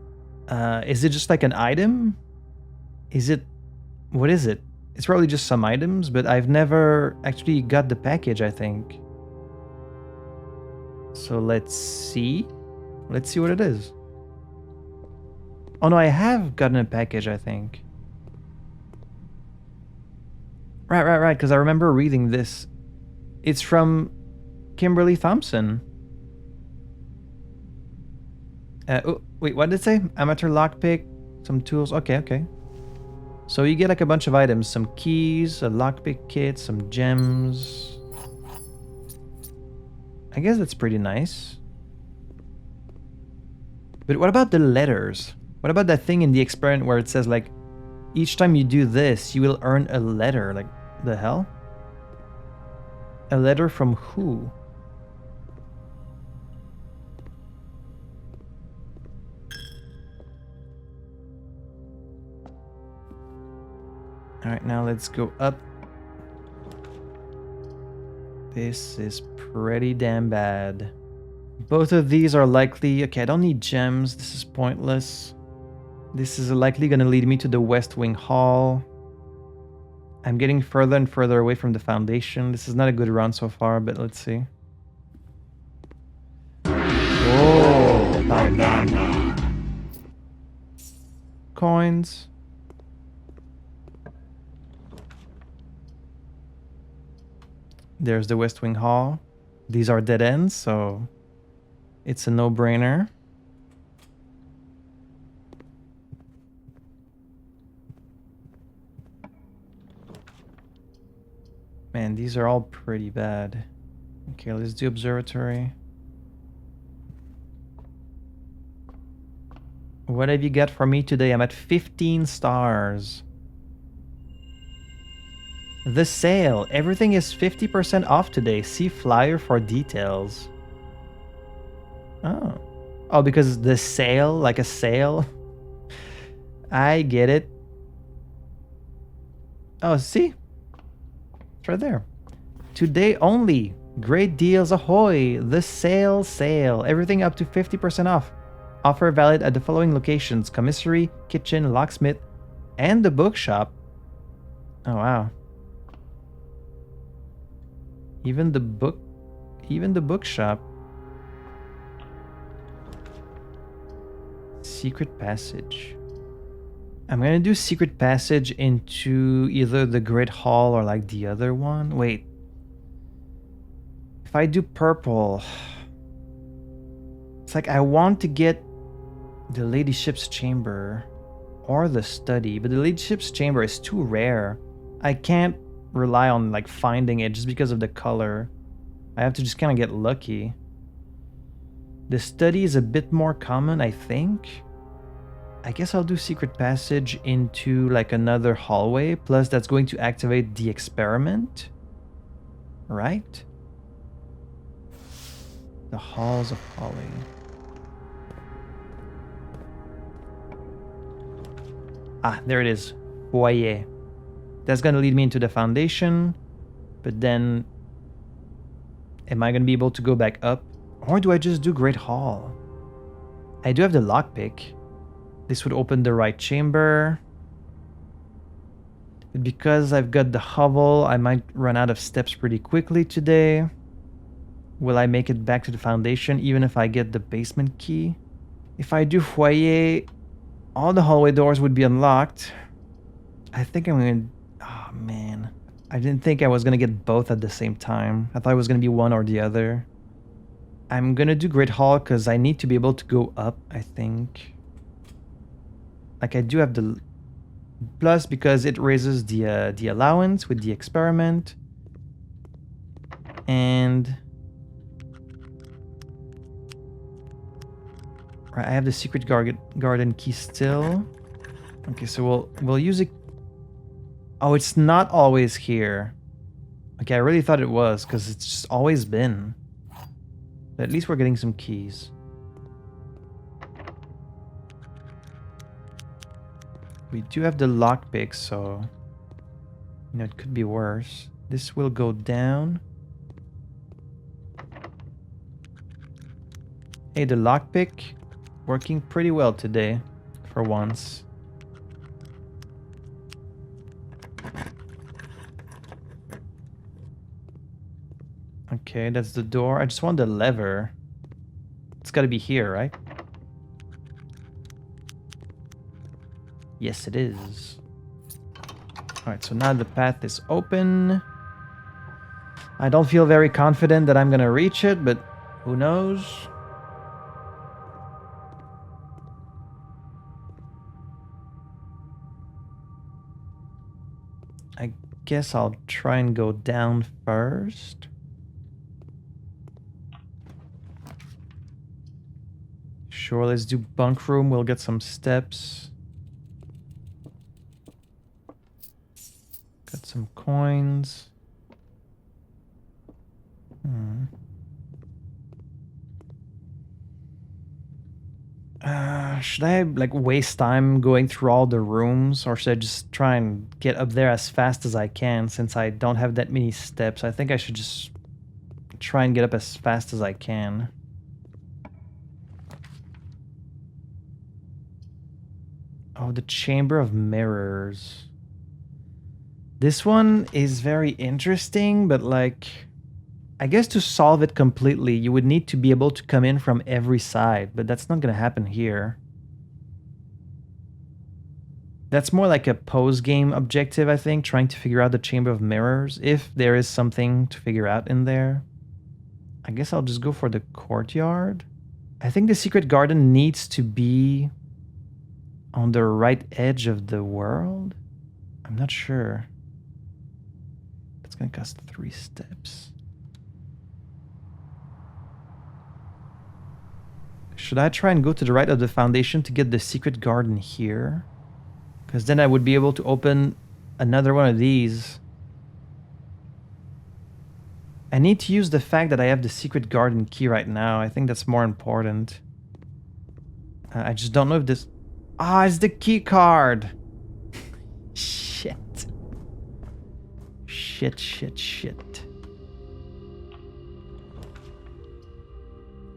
Is it just like an item? What is it? It's probably just some items, but I've never actually got the package, I think. So let's see. Let's see what it is. Oh no, I have gotten a package, I think. Right, because I remember reading this. It's from Kimberly Thompson. Oh, wait, what did it say? Amateur lockpick, some tools. Okay. So you get like a bunch of items, some keys, a lockpick kit, some gems. I guess that's pretty nice. But what about the letters? What about that thing in the experiment where it says like, each time you do this, you will earn a letter? Like, the hell? A letter from who? Alright, now let's go up. This is pretty damn bad. Both of these are likely... Okay, I don't need gems. This is pointless. This is likely going to lead me to the West Wing Hall. I'm getting further and further away from the foundation. This is not a good run so far, but let's see. Oh, bandana. Coins. There's the West Wing Hall. These are dead ends, so it's a no-brainer. Man, these are all pretty bad. Okay, let's do observatory. What have you got for me today? I'm at 15 stars. The sale. Everything is 50% off today. See flyer for details. Oh. Oh, because the sale, like a sale. I get it. Oh, see? It's right there. Today only. Great deals ahoy. The sale. Everything up to 50% off. Offer valid at the following locations: commissary, kitchen, locksmith, and the bookshop. Oh, wow. Even the bookshop. Secret passage. I'm gonna do secret passage into either the Great Hall or like the other one. Wait. If I do purple, it's like I want to get the ladyship's chamber or the study, but the ladyship's chamber is too rare. I can't rely on like finding it just because of the color. I have to just kind of get lucky. The study is a bit more common, I think. I guess I'll do secret passage into like another hallway. Plus that's going to activate the experiment. Right? The Halls of Holly. Ah, there it is. Foyer. That's gonna lead me into the foundation. But then... am I gonna be able to go back up? Or do I just do Great Hall? I do have the lockpick. This would open the right chamber. But because I've got the hovel, I might run out of steps pretty quickly today. Will I make it back to the foundation even if I get the basement key? If I do foyer, all the hallway doors would be unlocked. I think I'm gonna... oh man. I didn't think I was gonna get both at the same time. I thought it was gonna be one or the other. I'm gonna do Great Hall because I need to be able to go up, I think. Like I do have the... plus because it raises the allowance with the experiment. And... right, I have the secret garden key still. Okay, so we'll use it. Oh, it's not always here. Okay, I really thought it was because it's just always been. But at least we're getting some keys. We do have the lockpick, so you know it could be worse. This will go down. Hey, the lockpick working pretty well today, for once. Okay, that's the door. I just want the lever. It's gotta be here, right? Yes, it is. Alright, so now the path is open. I don't feel very confident that I'm gonna reach it, but who knows? I guess I'll try and go down first. Sure, let's do bunk room. We'll get some steps. Got some coins. Should I like waste time going through all the rooms, or should I just try and get up there as fast as I can since I don't have that many steps? I think I should just try and get up as fast as I can. Oh, the Chamber of Mirrors. This one is very interesting, but like, I guess to solve it completely, you would need to be able to come in from every side, but that's not going to happen here. That's more like a post-game objective, I think, trying to figure out the Chamber of Mirrors, if there is something to figure out in there. I guess I'll just go for the courtyard. I think the secret garden needs to be on the right edge of the world. I'm not sure. It's gonna cost 3 steps. Should I try and go to the right of the foundation to get the secret garden here? Because then I would be able to open another one of these. I need to use the fact that I have the secret garden key right now. I think that's more important. I just don't know if this... ah, it's the key card. Shit. Shit, shit, shit.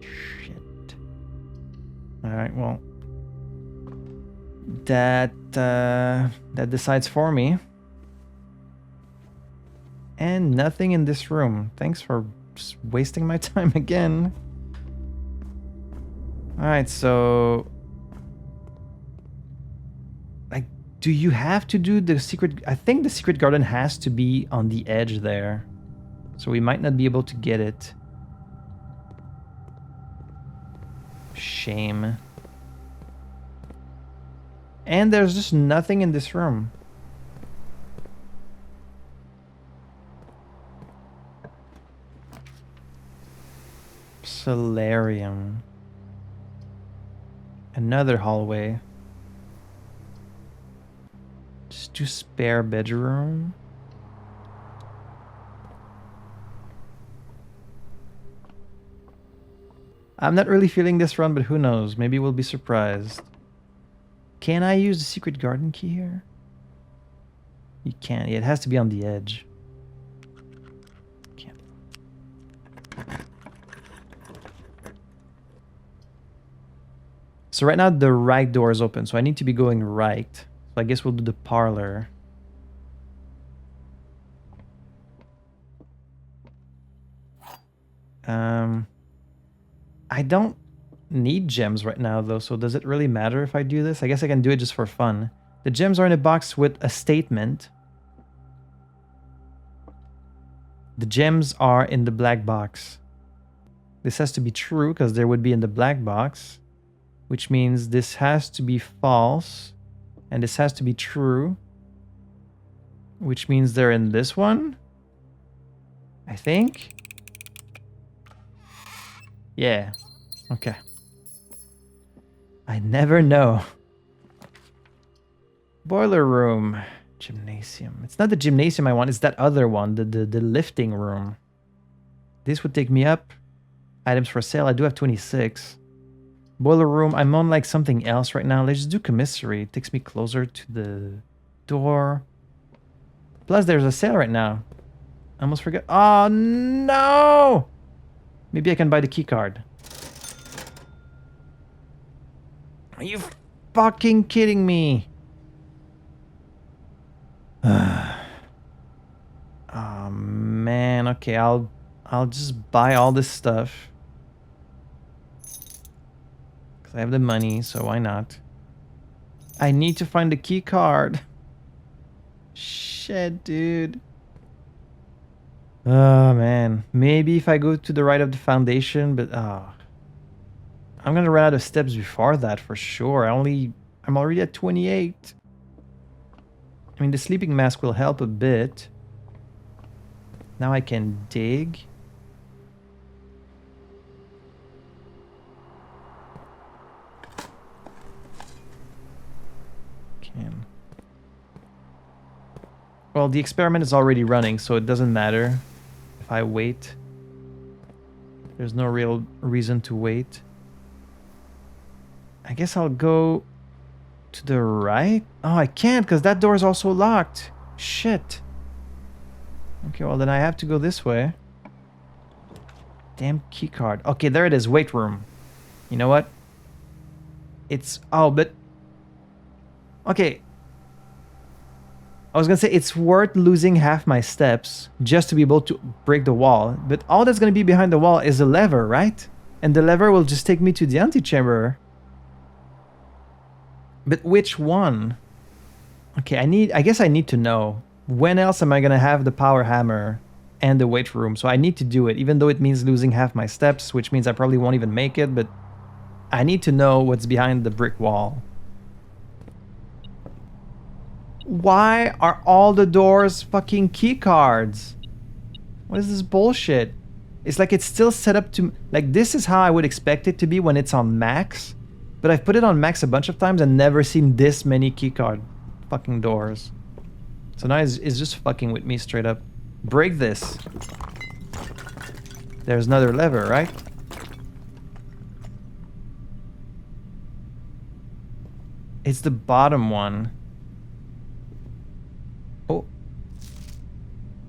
Shit. Alright, well. That decides for me. And nothing in this room. Thanks for just wasting my time again. Alright, so... like, do you have to do the secret... I think the secret garden has to be on the edge there. So we might not be able to get it. Shame. And there's just nothing in this room. Solarium. Another hallway. do spare bedroom. I'm not really feeling this run, but who knows? Maybe we'll be surprised. Can I use the secret garden key here? You can't. Yeah, it has to be on the edge. Can't. So right now the right door is open, so I need to be going right. So I guess we'll do the parlor. I don't need gems right now though, so does it really matter if I do this? I guess I can do it just for fun. The gems are in a box with a statement. The gems are in the black box. This has to be true because they would be in the black box, which means this has to be false and this has to be true, which means they're in this one, I think. Yeah. Okay. I never know. Boiler room. Gymnasium. It's not the gymnasium I want, it's that other one, the lifting room. This would take me up. Items for sale, I do have 26. Boiler room, I'm on like something else right now. Let's just do commissary. It takes me closer to the door. Plus there's a sale right now. I almost forgot. Oh no! Maybe I can buy the key card. Are you fucking kidding me? Oh man, okay, I'll just buy all this stuff. Cause I have the money, so why not? I need to find the key card. Shit, dude. Oh man, maybe if I go to the right of the foundation, but I'm gonna run out of steps before that for sure. I'm already at 28. I mean, the sleeping mask will help a bit. Now I can dig. Well, the experiment is already running, so it doesn't matter if I wait. There's no real reason to wait. I guess I'll go to the right. Oh, I can't because that door is also locked. Shit. Okay, well then I have to go this way. Damn key card. Okay, there it is. Weight room. You know what? It's... Oh, but... Okay. I was gonna say it's worth losing half my steps just to be able to break the wall. But all that's gonna be behind the wall is a lever, right? And the lever will just take me to the antechamber. But which one? Okay, I guess I need to know. When else am I gonna have the power hammer and the weight room? So I need to do it, even though it means losing half my steps, which means I probably won't even make it, but I need to know what's behind the brick wall. Why are all the doors fucking key cards? What is this bullshit? It's like it's still set up to... Like, this is how I would expect it to be when it's on max. But I've put it on max a bunch of times and never seen this many keycard fucking doors. So now it's just fucking with me straight up. Break this. There's another lever, right? It's the bottom one. Oh.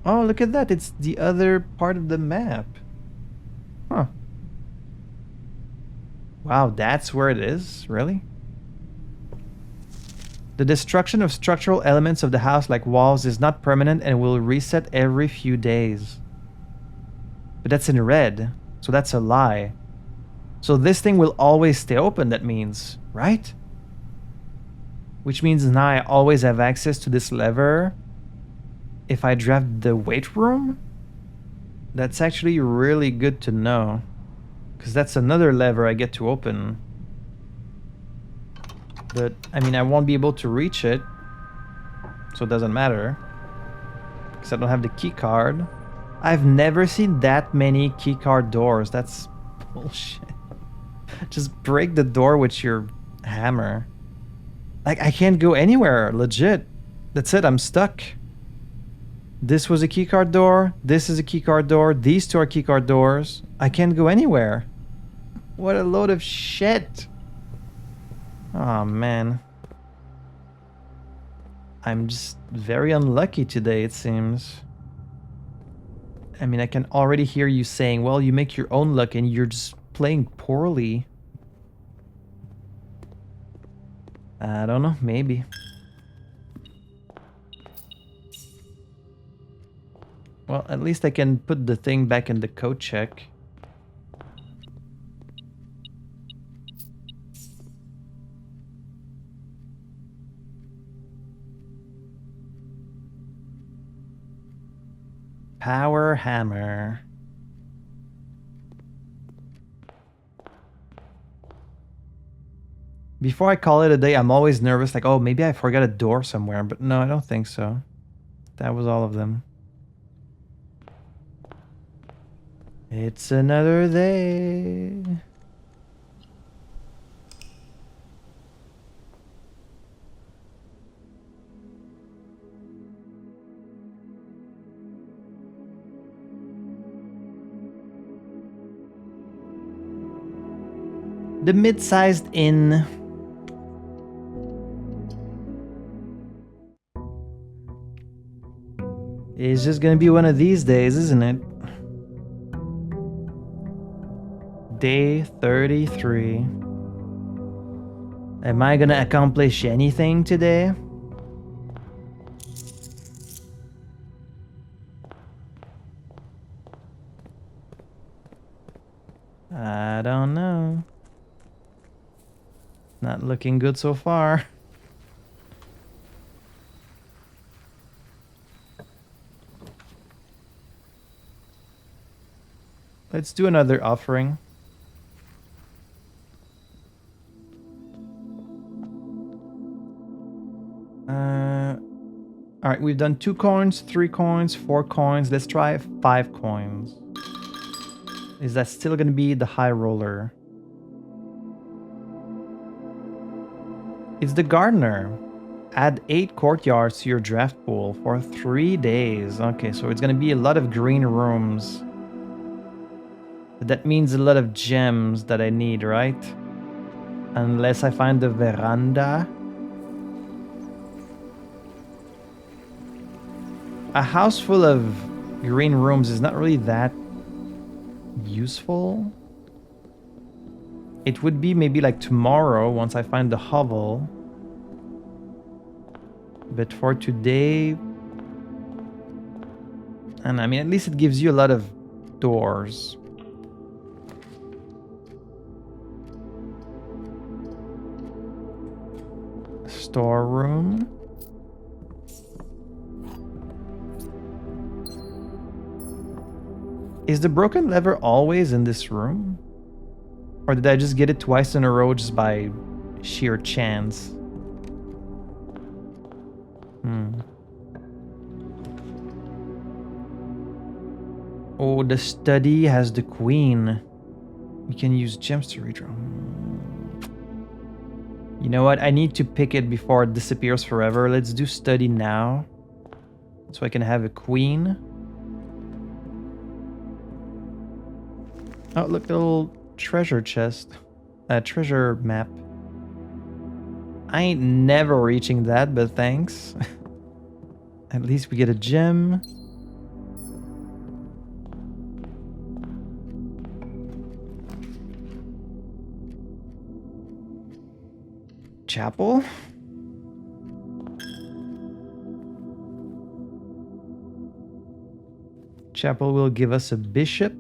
Oh, look at that. It's the other part of the map. Huh. Wow, that's where it is? Really? The destruction of structural elements of the house like walls is not permanent and will reset every few days. But that's in red, so that's a lie. So this thing will always stay open, that means, right? Which means now I always have access to this lever if I draft the weight room? That's actually really good to know. Because that's another lever I get to open. But, I mean, I won't be able to reach it. So it doesn't matter. Because I don't have the key card. I've never seen that many key card doors. That's bullshit. Just break the door with your hammer. Like, I can't go anywhere, legit. That's it, I'm stuck. This was a keycard door. This is a keycard door. These two are keycard doors. I can't go anywhere. What a load of shit. Oh, man. I'm just very unlucky today, it seems. I mean, I can already hear you saying, well, you make your own luck and you're just playing poorly. I don't know, maybe. Well, at least I can put the thing back in the code check. Power hammer. Before I call it a day, I'm always nervous, like, oh, maybe I forgot a door somewhere, but no, I don't think so. That was all of them. It's another day. The mid-sized inn. It's just gonna be one of these days, isn't it? Day 33. Am I gonna accomplish anything today? I don't know. Not looking good so far. Let's do another offering. Alright, we've done 2 coins, 3 coins, 4 coins. Let's try 5 coins. Is that still gonna be the high roller? It's the gardener. Add 8 courtyards to your draft pool for 3 days. Okay, so it's gonna be a lot of green rooms. But that means a lot of gems that I need, right? Unless I find the veranda. A house full of green rooms is not really that useful. It would be maybe like tomorrow once I find the hovel. But for today... And I mean, at least it gives you a lot of doors. Storeroom. Is the broken lever always in this room? Or did I just get it twice in a row just by sheer chance? Oh, the study has the queen. We can use gems to redraw. You know what? I need to pick it before it disappears forever. Let's do study now. So I can have a queen. Oh, look, the little treasure chest. Treasure map. I ain't never reaching that, but thanks. At least we get a gem. Chapel? Chapel will give us a bishop.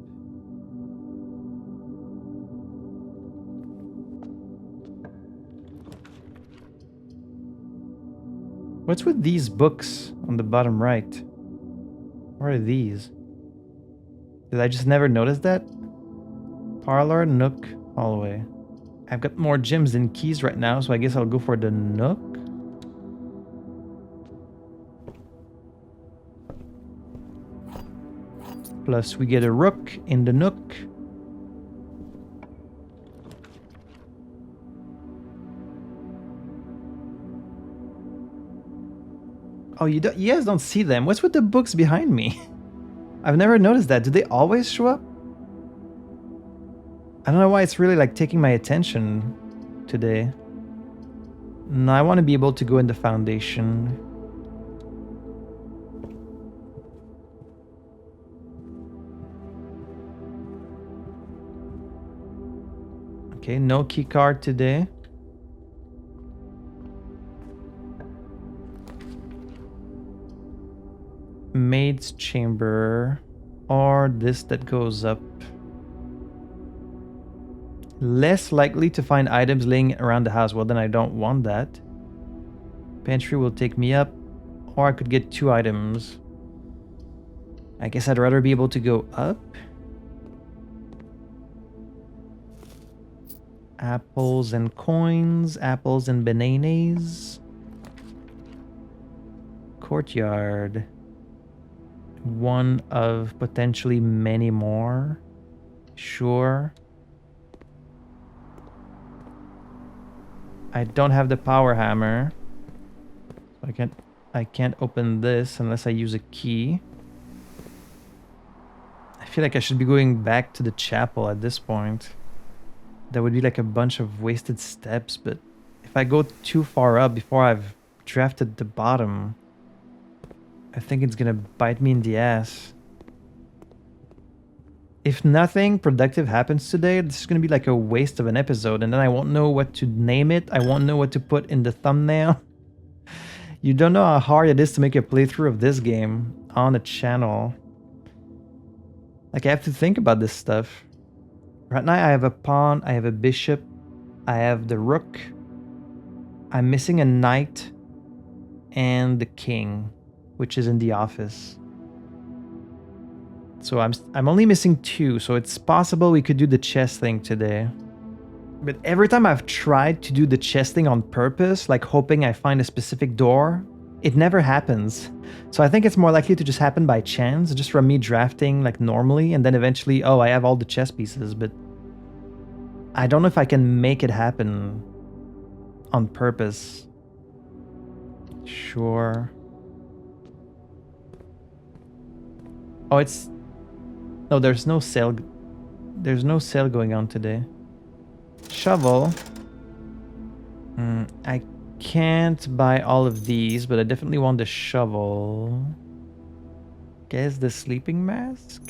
What's with these books on the bottom right? What are these? Did I just never notice that? Parlor, nook, hallway. I've got more gems than keys right now, so I guess I'll go for the nook. Plus we get a rook in the nook. Oh, you guys don't see them. What's with the books behind me? I've never noticed that. Do they always show up? I don't know why it's really like taking my attention today. No, I want to be able to go in the foundation. Okay, no key card today. Maid's chamber, or this that goes up. Less likely to find items laying around the house. Well, then I don't want that. Pantry will take me up, or I could get 2 items. I guess I'd rather be able to go up. Apples and coins, apples and bananas. Courtyard. One of potentially many more. Sure. I don't have the power hammer. I can't open this unless I use a key. I feel like I should be going back to the chapel at this point. That would be like a bunch of wasted steps, but if I go too far up before I've drafted the bottom, I think it's gonna bite me in the ass. If nothing productive happens today, this is gonna be like a waste of an episode, and then I won't know what to name it. I won't know what to put in the thumbnail. You don't know how hard it is to make a playthrough of this game on a channel. Like, I have to think about this stuff. Right now I have a pawn, I have a bishop, I have the rook, I'm missing a knight, and the king, which is in the office. So I'm only missing 2, so it's possible we could do the chess thing today. But every time I've tried to do the chess thing on purpose, like hoping I find a specific door, it never happens. So I think it's more likely to just happen by chance, just from me drafting like normally, and then eventually, oh, I have all the chess pieces, but I don't know if I can make it happen on purpose. Sure. Oh, it's... No, there's no sale. There's no sale going on today. Shovel. I can't buy all of these, but I definitely want the shovel. Guess the sleeping mask?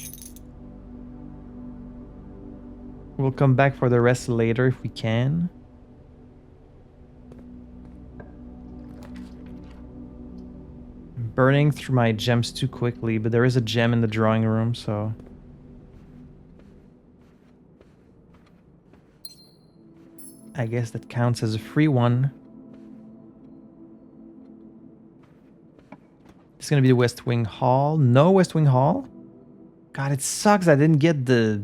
We'll come back for the rest later if we can. I'm burning through my gems too quickly, but there is a gem in the drawing room, so... I guess that counts as a free one. It's gonna be the West Wing Hall. No West Wing Hall? God, it sucks I didn't get the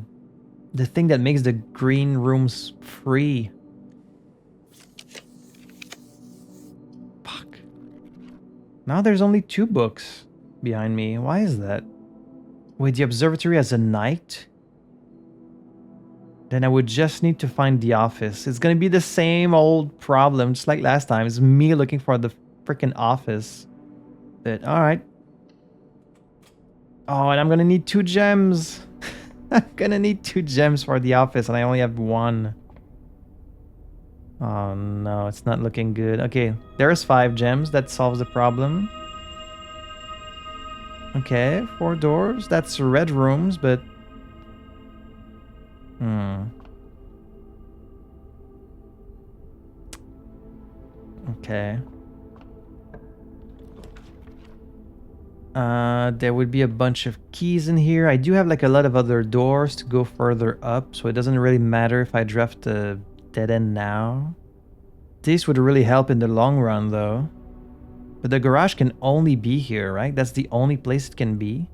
thing that makes the green rooms free. Fuck. Now there's only 2 books behind me. Why is that? Wait, the observatory has a knight? Then I would just need to find the office. It's gonna be the same old problem, just like last time. It's me looking for the freaking office. But alright. Oh, and I'm gonna need 2 gems. I'm gonna need 2 gems for the office, and I only have 1. Oh no, it's not looking good. Okay, there's 5 gems. That solves the problem. Okay, 4 doors. That's red rooms, but... Okay. There would be a bunch of keys in here. I do have like a lot of other doors to go further up, so it doesn't really matter if I draft a dead end now. This would really help in the long run though. But the garage can only be here, right? That's the only place it can be?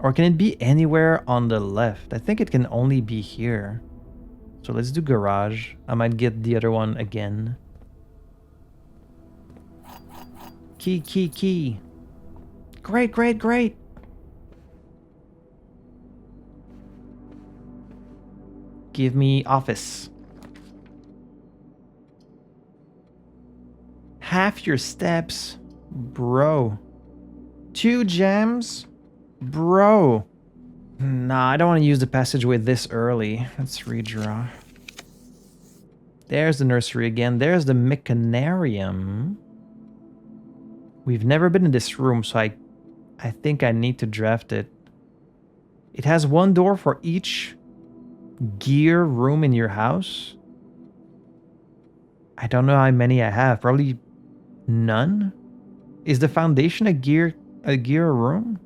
Or can it be anywhere on the left? I think it can only be here. So let's do garage. I might get the other one again. Key, key, key. Great, great, great. Give me office. Half your steps. Bro. 2 gems? Bro. Nah, I don't want to use the passageway this early. Let's redraw. There's the nursery again. There's the mechanarium. We've never been in this room, so I think I need to draft it. It has 1 door for each gear room in your house. I don't know how many I have. Probably none. Is the foundation a gear room?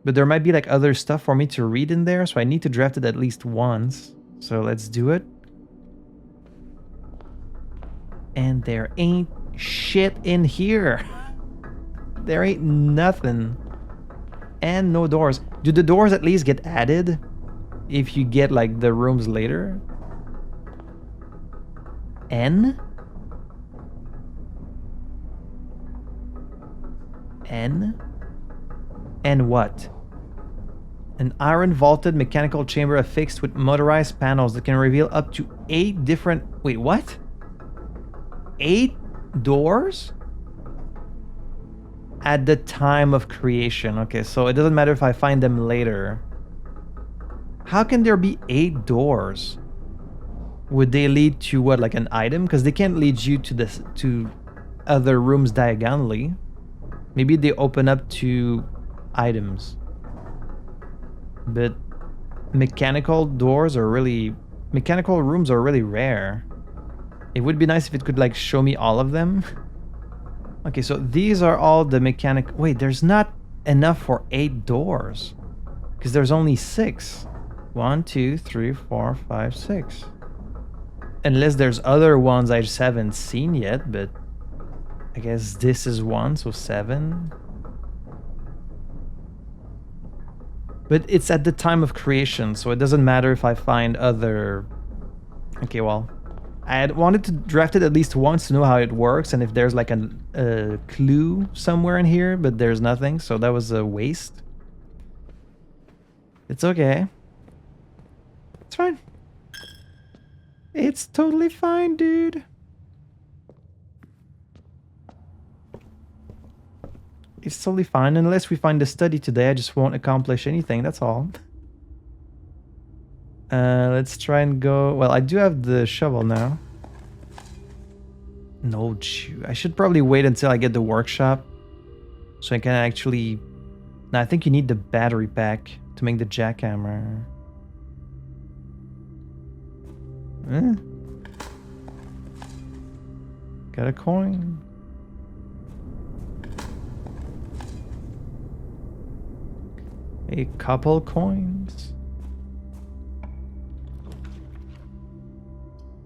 But there might be like other stuff for me to read in there, so I need to draft it at least once. So let's do it. And there ain't shit in here. There ain't nothing. And no doors. Do the doors at least get added if you get like the rooms later? N? N? And what? An iron vaulted mechanical chamber affixed with motorized panels that can reveal up to 8 different... Wait, what? 8 doors? At the time of creation. Okay, so it doesn't matter if I find them later. How can there be 8 doors? Would they lead to what, like an item? Because they can't lead you to other rooms diagonally. Maybe they open up to items. But mechanical rooms are really rare. It would be nice if it could like show me all of them. Okay, so these are all the mechanic... Wait, there's not enough for 8 doors. Because there's only 6. 1, 2, 3, 4, 5, 6. Unless there's other ones I just haven't seen yet, but... I guess this is 1, so 7. But it's at the time of creation, so it doesn't matter if I find other... Okay, well... I had wanted to draft it at least once to know how it works and if there's like a clue somewhere in here, but there's nothing, so that was a waste. It's okay. It's fine. It's totally fine, dude. It's totally fine. Unless we find the study today, I just won't accomplish anything, that's all. Let's try and go... Well, I do have the shovel now. No, I should probably wait until I get the workshop. So I can actually... No, I think you need the battery pack to make the jackhammer. Got a coin. A couple coins.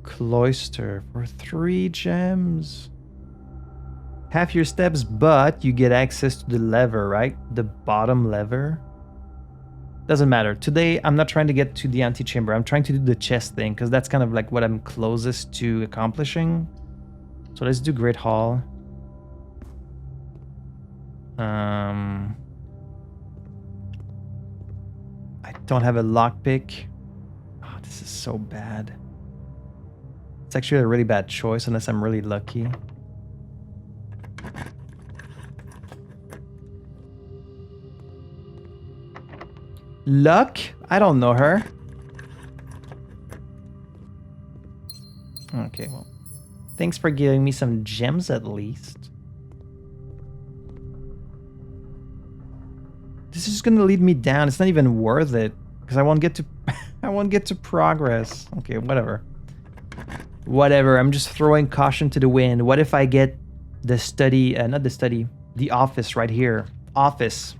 Cloister for 3 gems. Half your steps, but you get access to the lever, right? The bottom lever. Doesn't matter. Today, I'm not trying to get to the antechamber. I'm trying to do the chest thing, because that's kind of like what I'm closest to accomplishing. So let's do Great Hall. I don't have a lockpick. Oh, this is so bad. It's actually a really bad choice unless I'm really lucky. Luck? I don't know her. Okay, well. Thanks for giving me some gems at least. This is gonna lead me down. It's not even worth it. Because I won't get to I won't get to progress. Okay, whatever. Whatever, I'm just throwing caution to the wind. What if I get the study, not the study, the office right here. Office.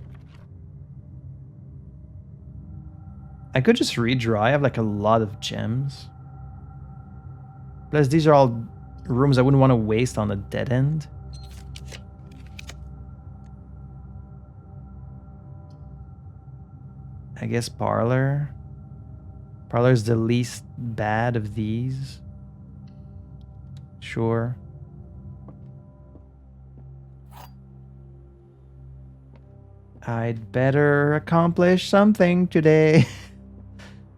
I could just redraw. I have like a lot of gems. Plus these are all rooms I wouldn't want to waste on a dead end. I guess parlor. Parlor is the least bad of these. Sure. I'd better accomplish something today.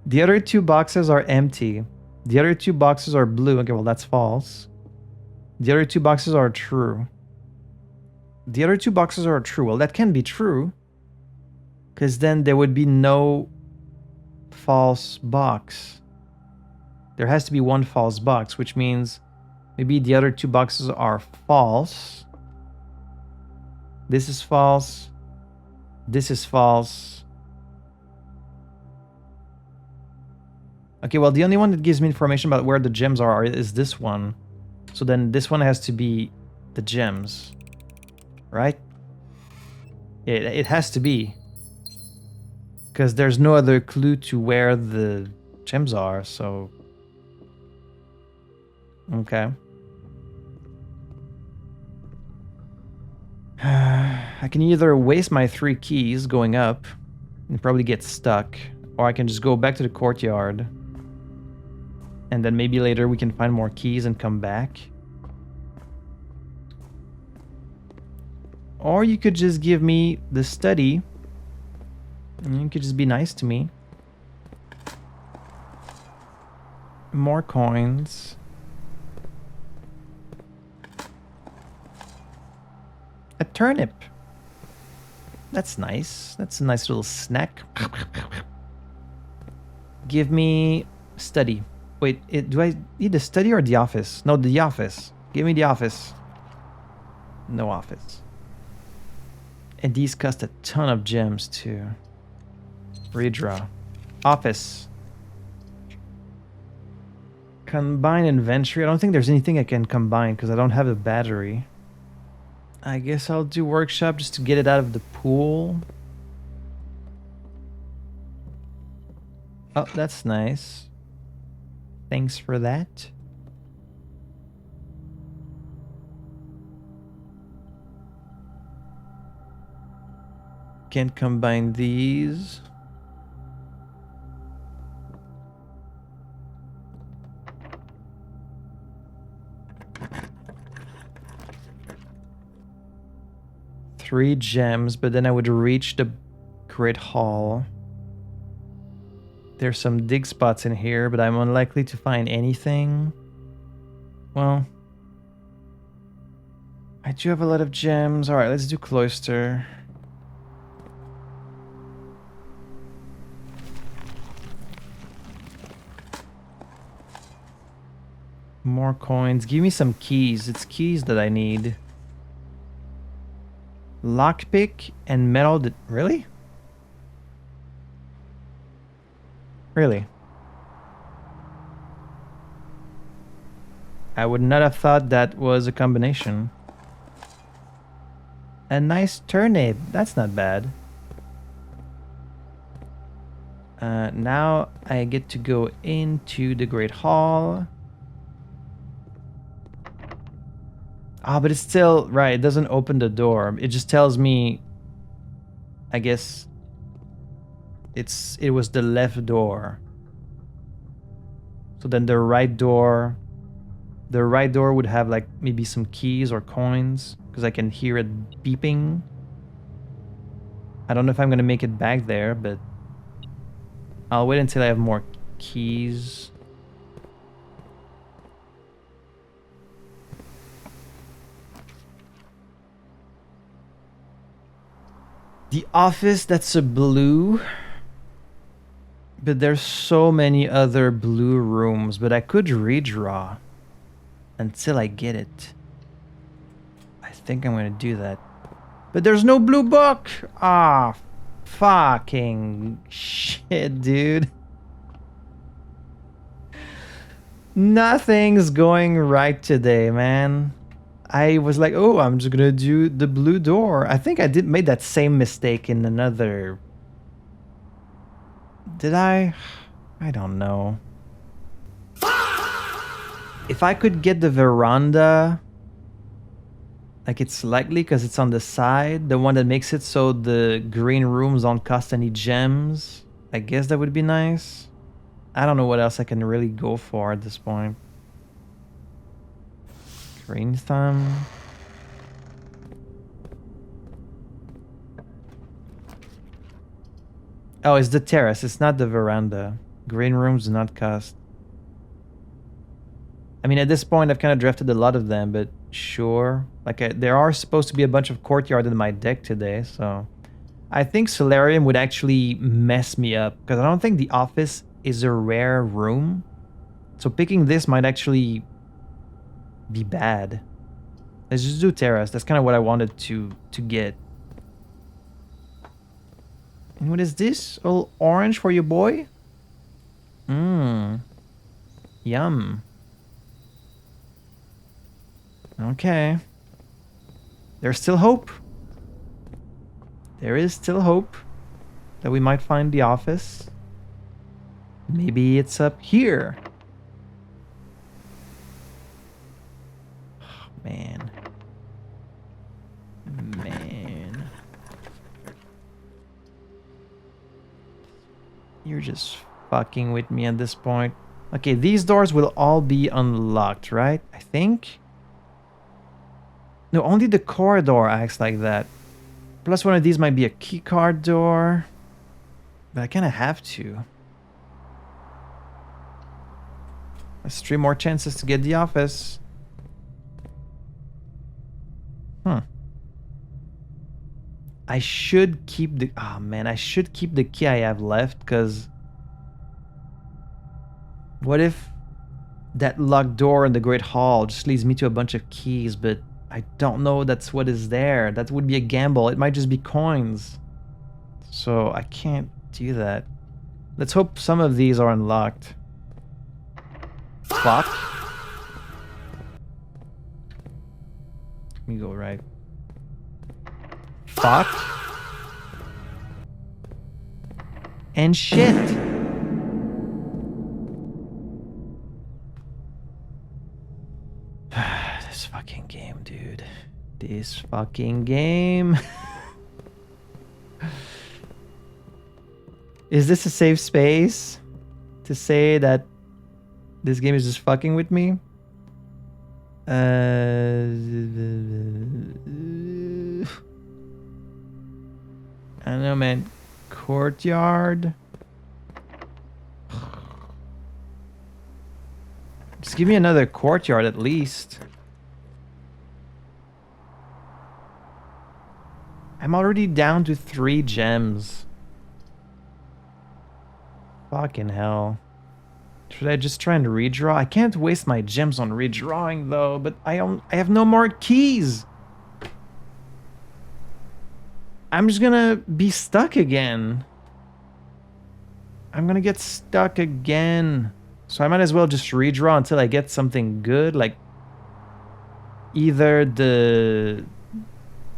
The other 2 boxes are empty. The other 2 boxes are blue. Okay, well, that's false. The other 2 boxes are true. The other 2 boxes are true. Well, that can be true. Because then there would be no false box. There has to be 1 false box, which means maybe the other 2 boxes are false. This is false. This is false. Okay, well, the only one that gives me information about where the gems are is this one. So then this one has to be the gems. Right? It has to be. Because there's no other clue to where the gems are, so... Okay. I can either waste my 3 keys going up and probably get stuck, or I can just go back to the courtyard. And then maybe later we can find more keys and come back. Or you could just give me the study. And you could just be nice to me. More coins. A turnip. That's nice. That's a nice little snack. Give me study. Wait, do I need the study or the office? No, the office. Give me the office. No office. And these cost a ton of gems too. Redraw. Office. Combine inventory. I don't think there's anything I can combine because I don't have a battery. I guess I'll do workshop just to get it out of the pool. Oh, that's nice. Thanks for that. Can't combine these. Three gems, but then I would reach the Great Hall. There's some dig spots in here, but I'm unlikely to find anything. Well, I do have a lot of gems. Alright, let's do Cloister. More coins. Give me some keys. It's keys that I need. Lockpick and metal. Really? Really? I would not have thought that was a combination. A nice turnip. That's not bad. Now I get to go into the Great Hall. Ah, but it's still... Right, it doesn't open the door. It just tells me... I guess... It was the left door. So then the right door... The right door would have like maybe some keys or coins. Because I can hear it beeping. I don't know if I'm going to make it back there, but... I'll wait until I have more keys. The office, that's a blue. But there's so many other blue rooms. But I could redraw until I get it. I think I'm going to do that. But there's no blue book. Ah, fucking shit, dude. Nothing's going right today, man. I was like, oh, I'm just gonna do the blue door. I think I made that same mistake in another... Did I? I don't know. If I could get the veranda, like it's likely because it's on the side, the one that makes it so the green rooms don't cost any gems, I guess that would be nice. I don't know what else I can really go for at this point. Green thumb. Oh, it's the terrace. It's not the veranda. Green rooms do not cost. I mean, at this point, I've kind of drafted a lot of them, but sure. Like, there are supposed to be a bunch of courtyard in my deck today, so... I think Solarium would actually mess me up, because I don't think the office is a rare room. So picking this might actually be bad. Let's just do Terrace. That's kind of what I wanted to get. And what is this? A little orange for you, boy? Mmm. Yum. Okay. There's still hope. There is still hope that we might find the office. Maybe it's up here. Oh, man. Man. You're just fucking with me at this point. Okay, these doors will all be unlocked, right? I think. No, only the corridor acts like that. Plus one of these might be a keycard door. But I kind of have to. There's 3 more chances to get the office. I should keep the... Oh, man. I should keep the key I have left, because... What if that locked door in the Great Hall just leads me to a bunch of keys, but I don't know that's what is there. That would be a gamble. It might just be coins. So I can't do that. Let's hope some of these are unlocked. Fuck. Let me go right. Fuck. And shit. This fucking game, dude. This fucking game. Is this a safe space to say that this game is just fucking with me? I don't know, man. Courtyard. Just give me another courtyard at least. I'm already down to 3 gems. Fucking hell. Should I just try and redraw? I can't waste my gems on redrawing though, but I have no more keys. I'm just gonna be stuck again. I'm gonna get stuck again. So I might as well just redraw until I get something good, like either the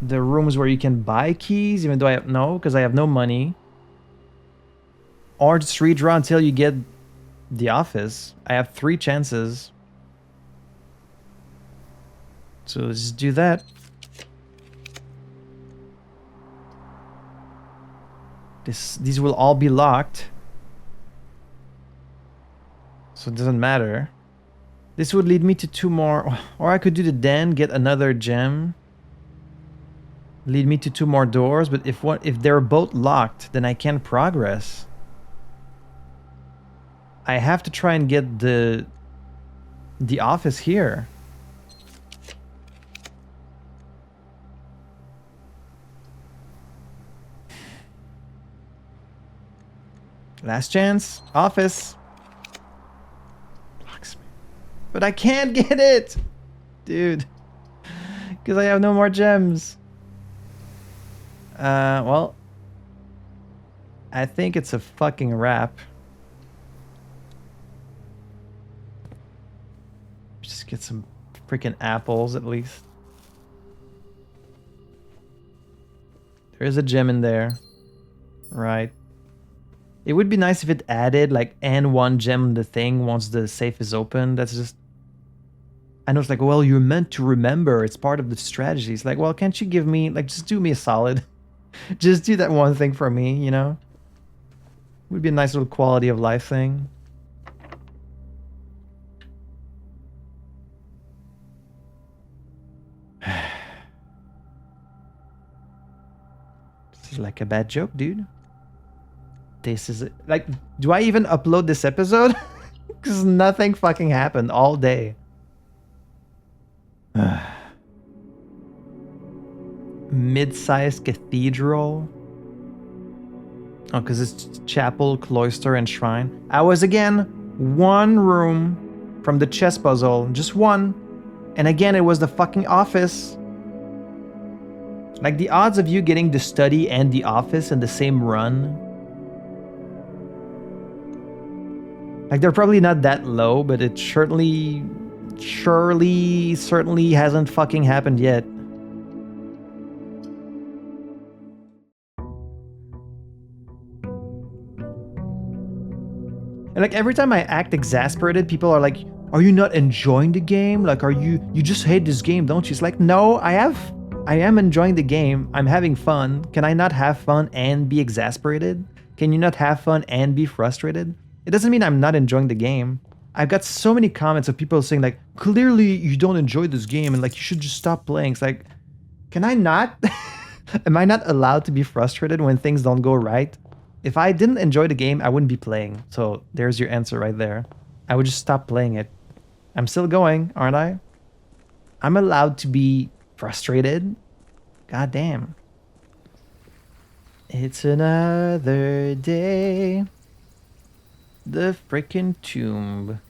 rooms where you can buy keys, even though I have because I have no money, or just redraw until you get the office. I have 3 chances, so let's just do that. These will all be locked, so it doesn't matter. This would lead me to 2 more, or I could do the den, get another gem, lead me to 2 more doors. But if they're both locked, then I can't progress. I have to try and get the office here. Last chance. Office. But I can't get it, dude, because I have no more gems. Well, I think it's a fucking wrap. Just get some freaking apples at least. There is a gem in there, right? It would be nice if it added like and 1 gem in the thing once the safe is open. That's just... I know it's like, well, you're meant to remember. It's part of the strategy. It's like, well, can't you give me, like, just do me a solid. Just do that one thing for me, you know? Would be a nice little quality of life thing. This is like a bad joke, dude. This is... Like, do I even upload this episode? Because nothing fucking happened all day. mid-sized cathedral. Oh, because it's chapel, cloister, and shrine. I was, again, one room from the chess puzzle. Just one. And again, it was the fucking office. Like, the odds of you getting the study and the office in the same run. Like, they're probably not that low, but it certainly hasn't fucking happened yet. And like every time I act exasperated, people are like, "Are you not enjoying the game? Like, you just hate this game, don't you?" It's like, no, I am enjoying the game. I'm having fun. Can I not have fun and be exasperated? Can you not have fun and be frustrated? It doesn't mean I'm not enjoying the game. I've got so many comments of people saying like, clearly you don't enjoy this game and like you should just stop playing. It's like, can I not? Am I not allowed to be frustrated when things don't go right? If I didn't enjoy the game, I wouldn't be playing. So there's your answer right there. I would just stop playing it. I'm still going, aren't I? I'm allowed to be frustrated. God damn. It's another day. The frickin' tomb.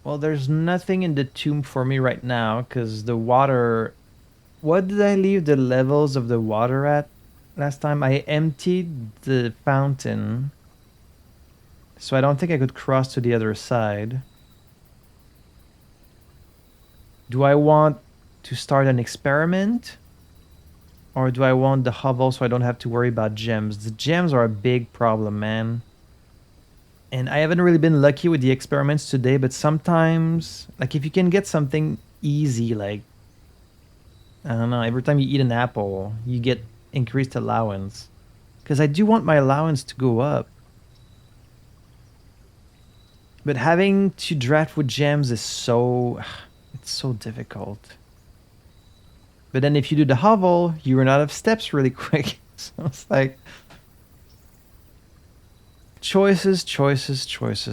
Well, there's nothing in the tomb for me right now because the water... What did I leave the levels of the water at? Last time I emptied the fountain, so I don't think I could cross to the other side. Do I want to start an experiment? Or do I want the hovel so I don't have to worry about gems? The gems are a big problem, man. And I haven't really been lucky with the experiments today, but sometimes, like if you can get something easy, like, I don't know, every time you eat an apple, you get increased allowance, because I do want my allowance to go up, but having to draft with gems is it's so difficult. But then if you do the hovel, you run out of steps really quick. So it's like choices.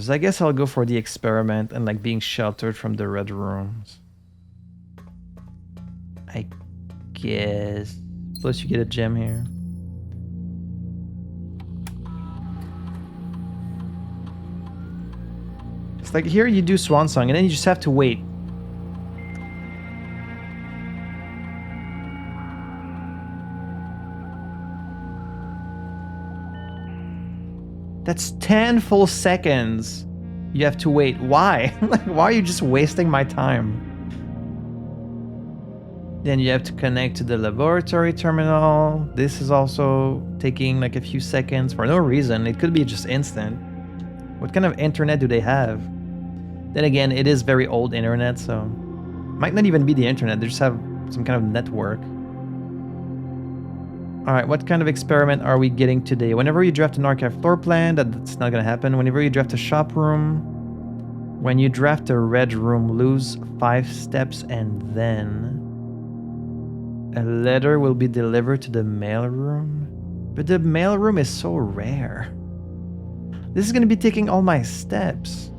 I guess I'll go for the experiment and like being sheltered from the red rooms, I guess. Plus you get a gem here. It's like here you do Swan Song and then you just have to wait. That's 10 full seconds. You have to wait. Why? Like, why are you just wasting my time? Then you have to connect to the laboratory terminal. This is also taking like a few seconds for no reason. It could be just instant. What kind of internet do they have? Then again, it is very old internet, so might not even be the internet. They just have some kind of network. All right, what kind of experiment are we getting today? Whenever you draft an archive floor plan, that's not gonna happen. Whenever you draft a shop room, when you draft a red room, lose 5 steps and then a letter will be delivered to the mailroom. But the mailroom is so rare. This is gonna be taking all my steps.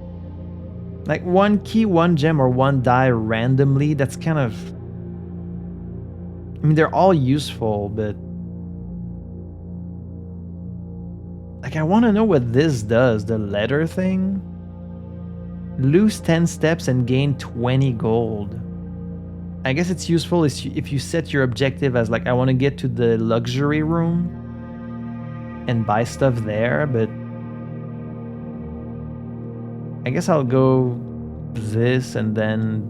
Like 1 key, 1 gem, or 1 die randomly, that's kind of... I mean, they're all useful, but... Like, I want to know what this does, the letter thing. Lose 10 steps and gain 20 gold. I guess it's useful if you set your objective as like, I want to get to the luxury room and buy stuff there, but I guess I'll go this and then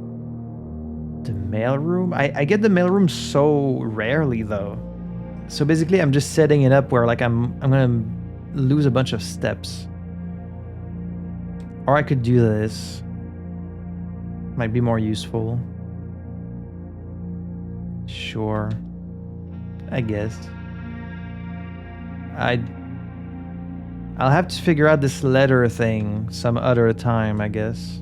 the mailroom. I get the mailroom so rarely though. So basically I'm just setting it up where like I'm gonna lose a bunch of steps. Or I could do this. Might be more useful. Sure. I guess. I'll have to figure out this letter thing some other time, I guess.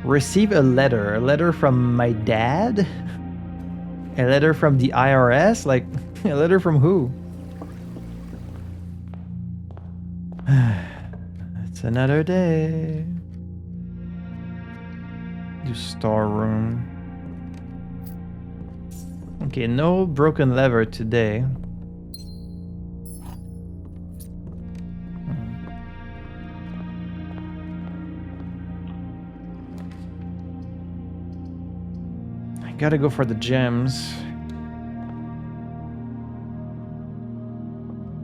Receive a letter from my dad? A letter from the IRS? Like, a letter from who? It's another day. Do storeroom. Okay, no broken lever today. I gotta go for the gems.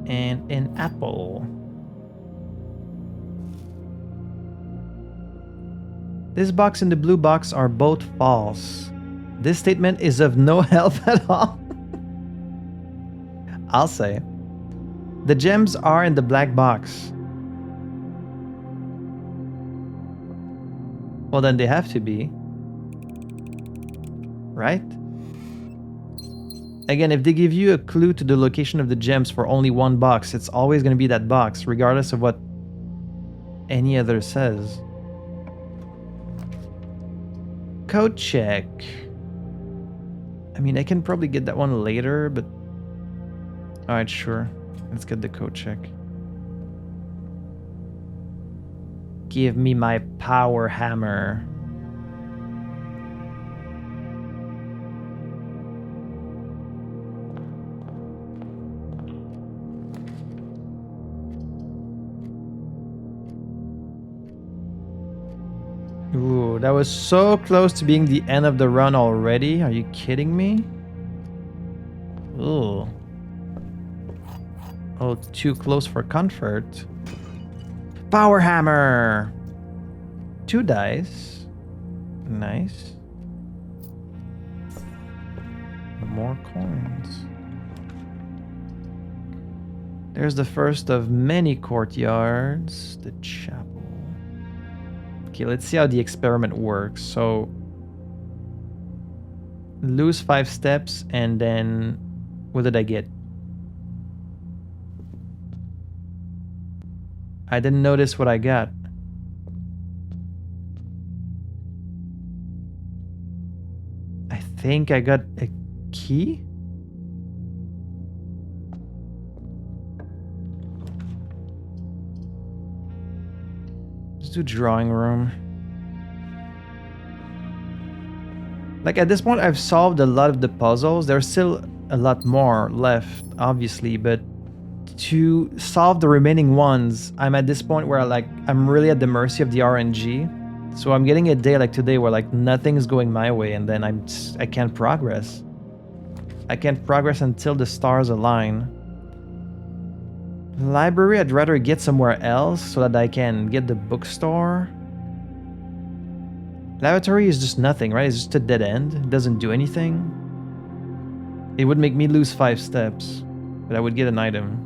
And an apple. This box and the blue box are both false. This statement is of no help at all. I'll say. The gems are in the black box. Well, then they have to be. Right? Again, if they give you a clue to the location of the gems for only one box, it's always going to be that box, regardless of what any other says. Code check. I mean, I can probably get that one later, but... Alright, sure. Let's get the code check. Give me my power hammer. Ooh, that was so close to being the end of the run already. Are you kidding me? Ooh. Oh, too close for comfort. Power hammer! 2 dice. Nice. More coins. There's the first of many courtyards. The chapel. Okay, let's see how the experiment works. So, lose 5 steps, and then what did I get? I didn't notice what I got. I think I got a key? Let's do drawing room. Like at this point, I've solved a lot of the puzzles. There's still a lot more left, obviously, but to solve the remaining ones, I'm at this point where I'm really at the mercy of the RNG. So I'm getting a day like today where like nothing's going my way, and then I can't progress. I can't progress until the stars align. Library, I'd rather get somewhere else so that I can get the bookstore. Lavatory is just nothing, right? It's just a dead end. It doesn't do anything. It would make me lose 5 steps, but I would get an item.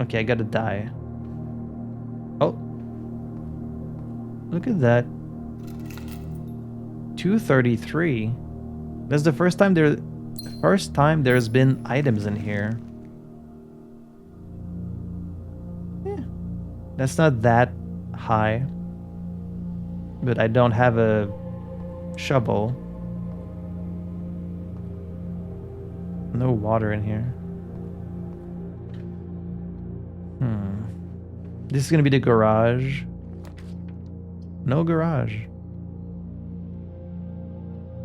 Okay, I gotta die. Oh. Look at that. 233. That's the first time there's been items in here. Yeah. That's not that high. But I don't have a shovel. No water in here. This is gonna be the garage. No garage.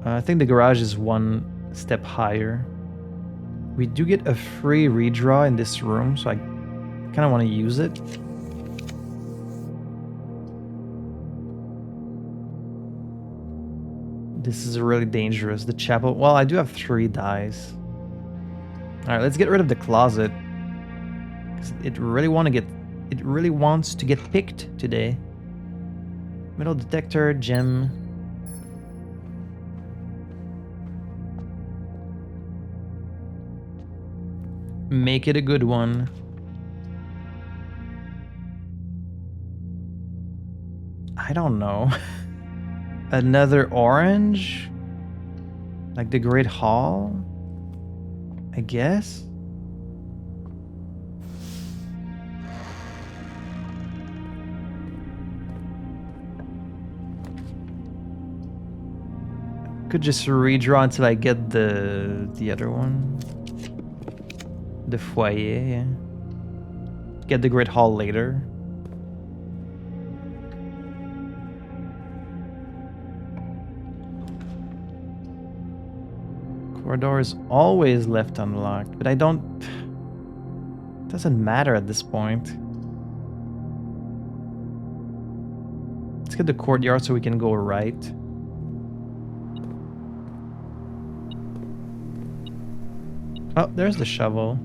I think the garage is 1 step higher. We do get a free redraw in this room, so I kind of want to use it. This is really dangerous. The chapel. Well, I do have 3 dice. All right, let's get rid of the closet. 'Cause it really wants to get picked today. Metal detector, gem. Make it a good one. I don't know. Another orange? Like the Great Hall? I guess? Could just redraw until I get the other one. The foyer, yeah. Get the Great Hall later. Corridor is always left unlocked, but I don't... It doesn't matter at this point. Let's get the courtyard so we can go right. Oh, there's the shovel.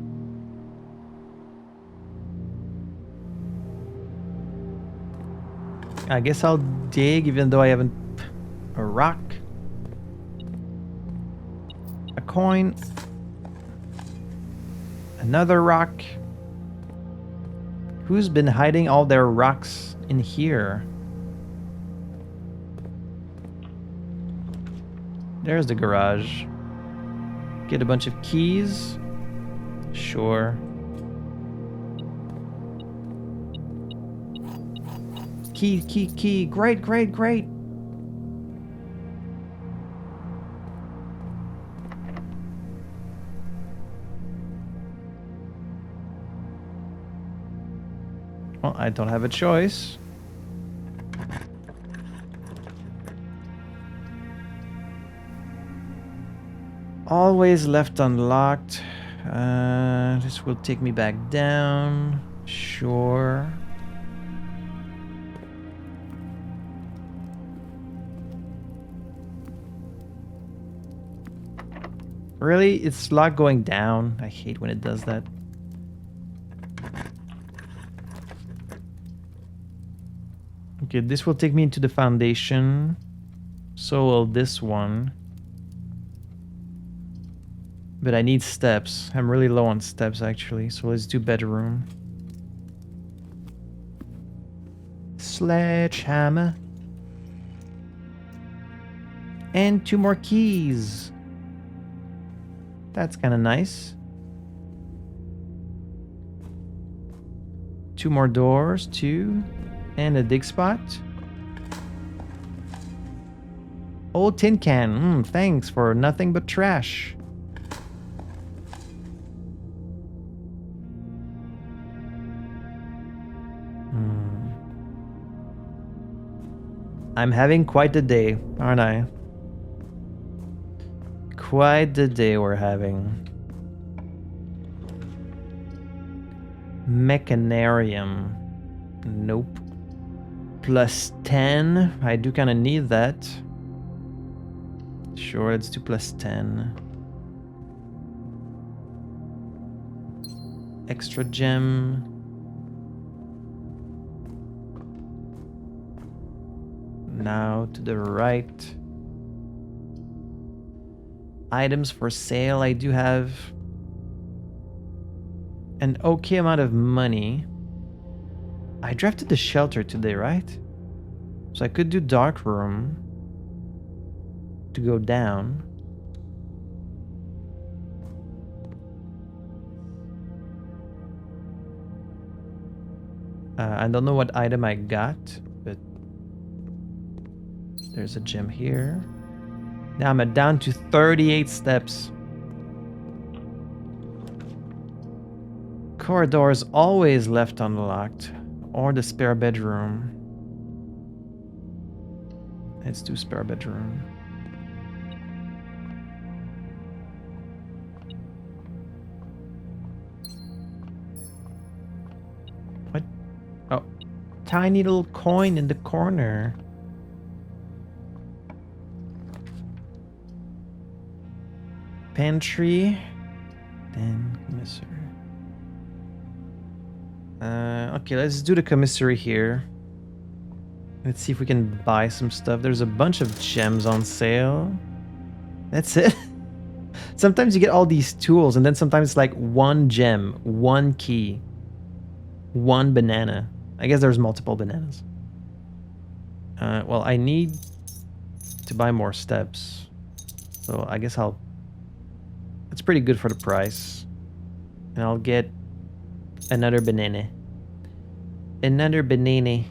I guess I'll dig even though I haven't... A rock. A coin. Another rock. Who's been hiding all their rocks in here? There's the garage. Get a bunch of keys. Sure. Key. Great. Well, I don't have a choice. Always left unlocked. This will take me back down. Sure. Really? It's locked going down. I hate when it does that. Okay, this will take me into the foundation. So will this one. But I need steps. I'm really low on steps actually, so let's do bedroom. Sledgehammer. And 2 more keys. That's kind of nice. 2 more doors, 2. And a dig spot. Old tin can. Thanks for nothing but trash. I'm having quite the day, aren't I? Quite the day we're having. Mechanarium. Nope. Plus 10. I do kind of need that. Sure, let's do plus 10. Extra gem. Now to the right. Items for sale. I do have an okay amount of money. I drafted the shelter today, right? So I could do dark room to go down. I don't know what item I got, but there's a gem here. Now I'm down to 38 steps. Corridors always left unlocked. Or the spare bedroom. Let's do spare bedroom. What? Oh, tiny little coin in the corner. Pantry. Then commissary. Okay, let's do the commissary here. Let's see if we can buy some stuff. There's a bunch of gems on sale. That's it. Sometimes you get all these tools, and then sometimes it's like 1 gem, 1 key, 1 banana. I guess there's multiple bananas. Well, I need to buy more steps. So I guess I'll... It's pretty good for the price. And I'll get another banana. Another banana.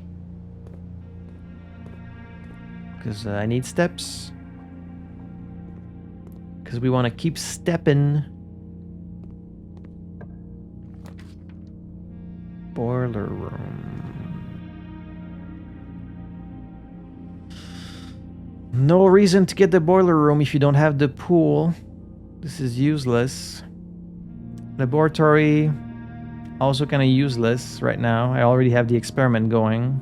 Because I need steps. Because we want to keep stepping. Boiler room. No reason to get the boiler room if you don't have the pool. This is useless. Laboratory, also kind of useless right now. I already have the experiment going.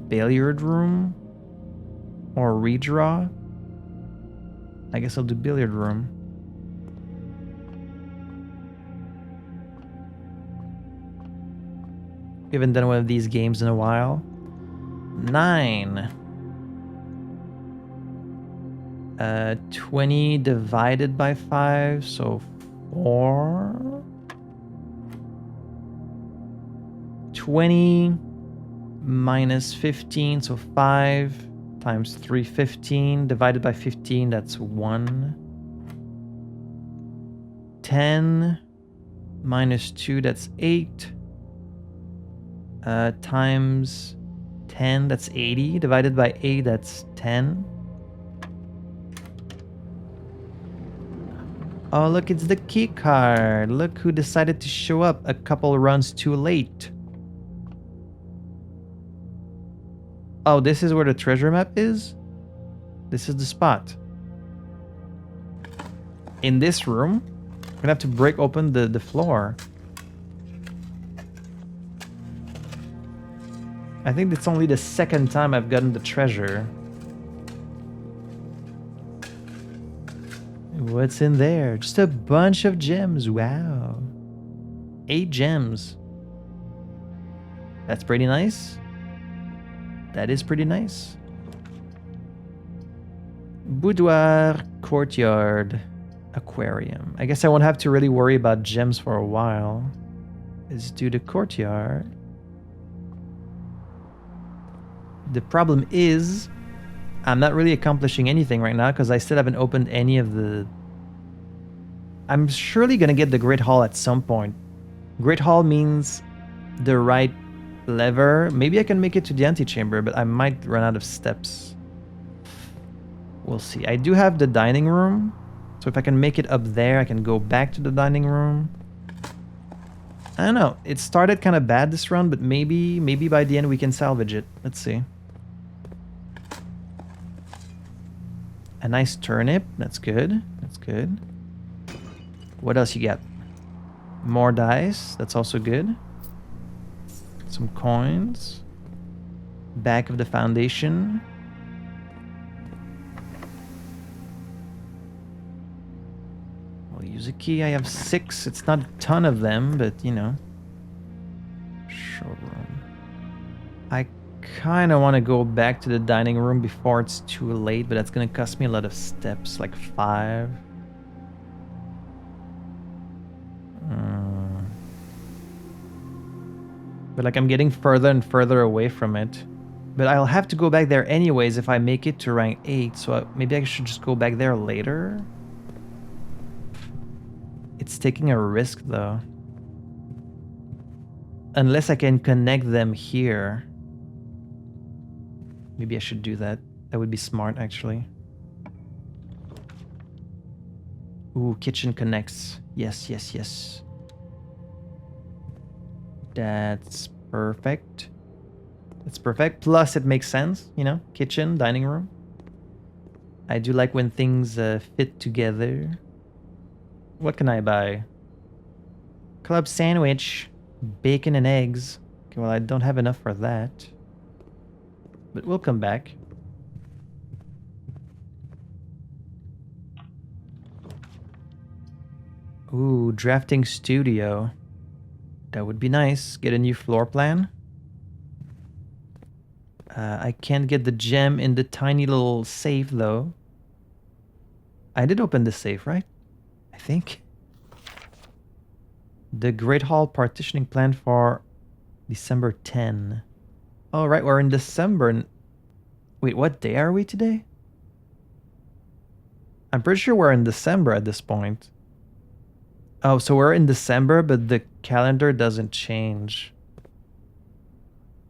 Billiard room? Or redraw? I guess I'll do billiard room. We haven't done one of these games in a while. 9. 20 divided by 5, so 4. 20 minus 15, so 5 times 3, 15. Divided by 15, that's 1. 10 minus 2, that's 8. Times 10, that's 80. Divided by 8, that's 10. Oh, look, it's the key card. Look who decided to show up a couple runs too late. Oh, this is where the treasure map is? This is the spot. In this room, we're gonna have to break open the floor. I think it's only the second time I've gotten the treasure. What's in there? Just a bunch of gems. Wow. 8 gems. That's pretty nice. That is pretty nice. Boudoir, courtyard, aquarium. I guess I won't have to really worry about gems for a while. Let's do the courtyard. The problem is, I'm not really accomplishing anything right now because I still haven't opened any of the... I'm surely going to get the Great Hall at some point. Great Hall means the right lever. Maybe I can make it to the antechamber, but I might run out of steps. We'll see. I do have the dining room, so if I can make it up there, I can go back to the dining room. I don't know. It started kind of bad this run, but maybe by the end we can salvage it. Let's see. A nice turnip. That's good. That's good. What else you got? More dice. That's also good. Some coins. Back of the foundation. We'll use a key. I have 6. It's not a ton of them, but you know. Showroom. I kind of want to go back to the dining room before it's too late, but that's going to cost me a lot of steps, like 5. But like I'm getting further and further away from it. But I'll have to go back there anyways if I make it to rank 8, so maybe I should just go back there later. It's taking a risk though. Unless I can connect them here. Maybe I should do that. That would be smart, actually. Ooh, kitchen connects. Yes, yes, yes. That's perfect. That's perfect. Plus, it makes sense, you know? Kitchen, dining room. I do like when things fit together. What can I buy? Club sandwich. Bacon and eggs. Okay, well, I don't have enough for that. But we'll come back. Ooh, drafting studio. That would be nice. Get a new floor plan. I can't get the gem in the tiny little safe, though. I did open the safe, right? I think. The Great Hall partitioning plan for December 10. Oh, right, we're in December. Wait, what day are we today? I'm pretty sure we're in December at this point. Oh, so we're in December, but the calendar doesn't change.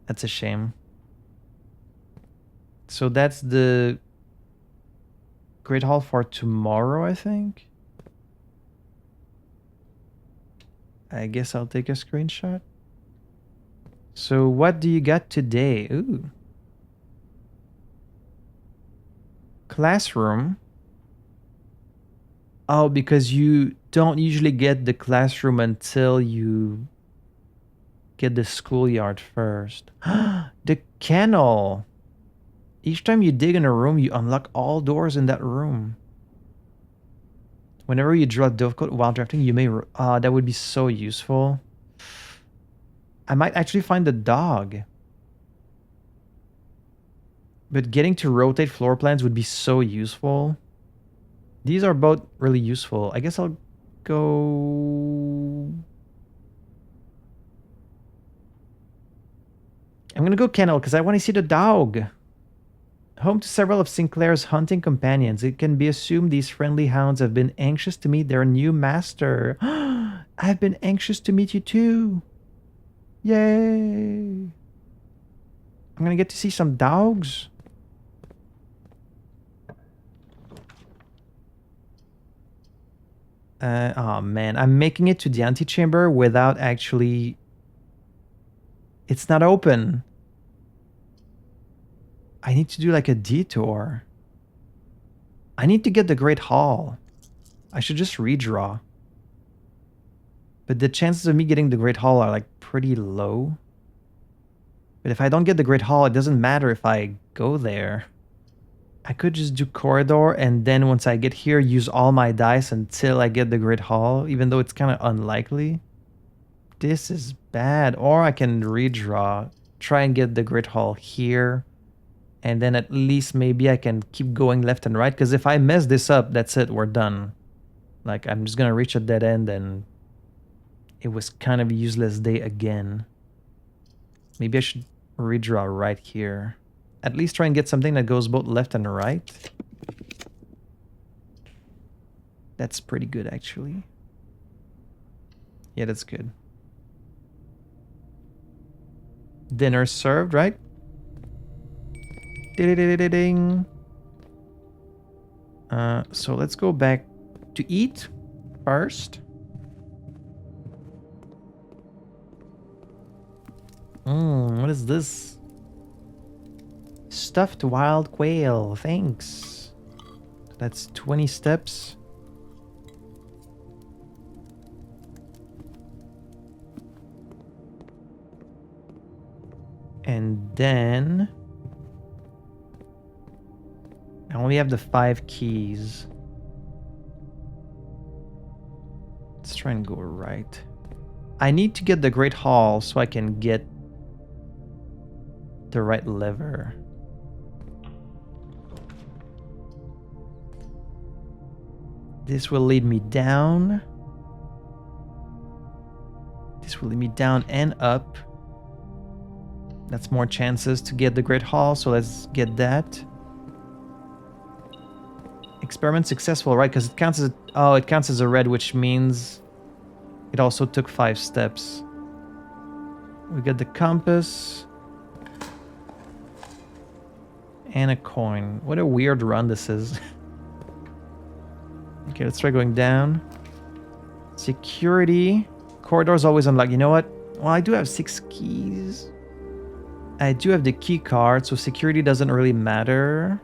That's a shame. So that's the Great Hall for tomorrow, I think. I guess I'll take a screenshot. So what do you got today? Ooh. Classroom. Oh, because you don't usually get the classroom until you get the schoolyard first. The kennel. Each time you dig in a room, you unlock all doors in that room. Whenever you draw difficult while drafting, you may... that would be so useful. I might actually find the dog. But getting to rotate floor plans would be so useful. These are both really useful. I guess I'll go... I'm going to go kennel because I want to see the dog. Home to several of Sinclair's hunting companions, it can be assumed these friendly hounds have been anxious to meet their new master. I've been anxious to meet you too. Yay. I'm going to get to see some dogs. Oh man, I'm making it to the antechamber without actually... It's not open. I need to do like a detour. I need to get the Great Hall. I should just redraw. But the chances of me getting the Great Hall are like pretty low. But if I don't get the Great Hall, it doesn't matter if I go there. I could just do corridor and then once I get here, use all my dice until I get the Great Hall, even though it's kind of unlikely. This is bad. Or I can redraw, try and get the Great Hall here. And then at least maybe I can keep going left and right. Because if I mess this up, that's it, we're done. Like, I'm just going to reach a dead end and it was kind of a useless day again. Maybe I should redraw right here. At least try and get something that goes both left and right. That's pretty good, actually. Yeah, that's good. Dinner served, right? Ding. So let's go back to eat first. What is this? Stuffed wild quail, thanks. That's 20 steps. And then... I only have the 5 keys. Let's try and go right. I need to get the Great Hall so I can get the right lever. This will lead me down. This will lead me down and up. That's more chances to get the Great Hall, so let's get that. Experiment successful, right? Because it counts as... Oh, it counts as a red, which means it also took 5 steps. We got the compass. And a coin. What a weird run this is. Okay, let's try going down. Security. Corridor's always unlocked. You know what? Well, I do have 6 keys. I do have the key card, so security doesn't really matter.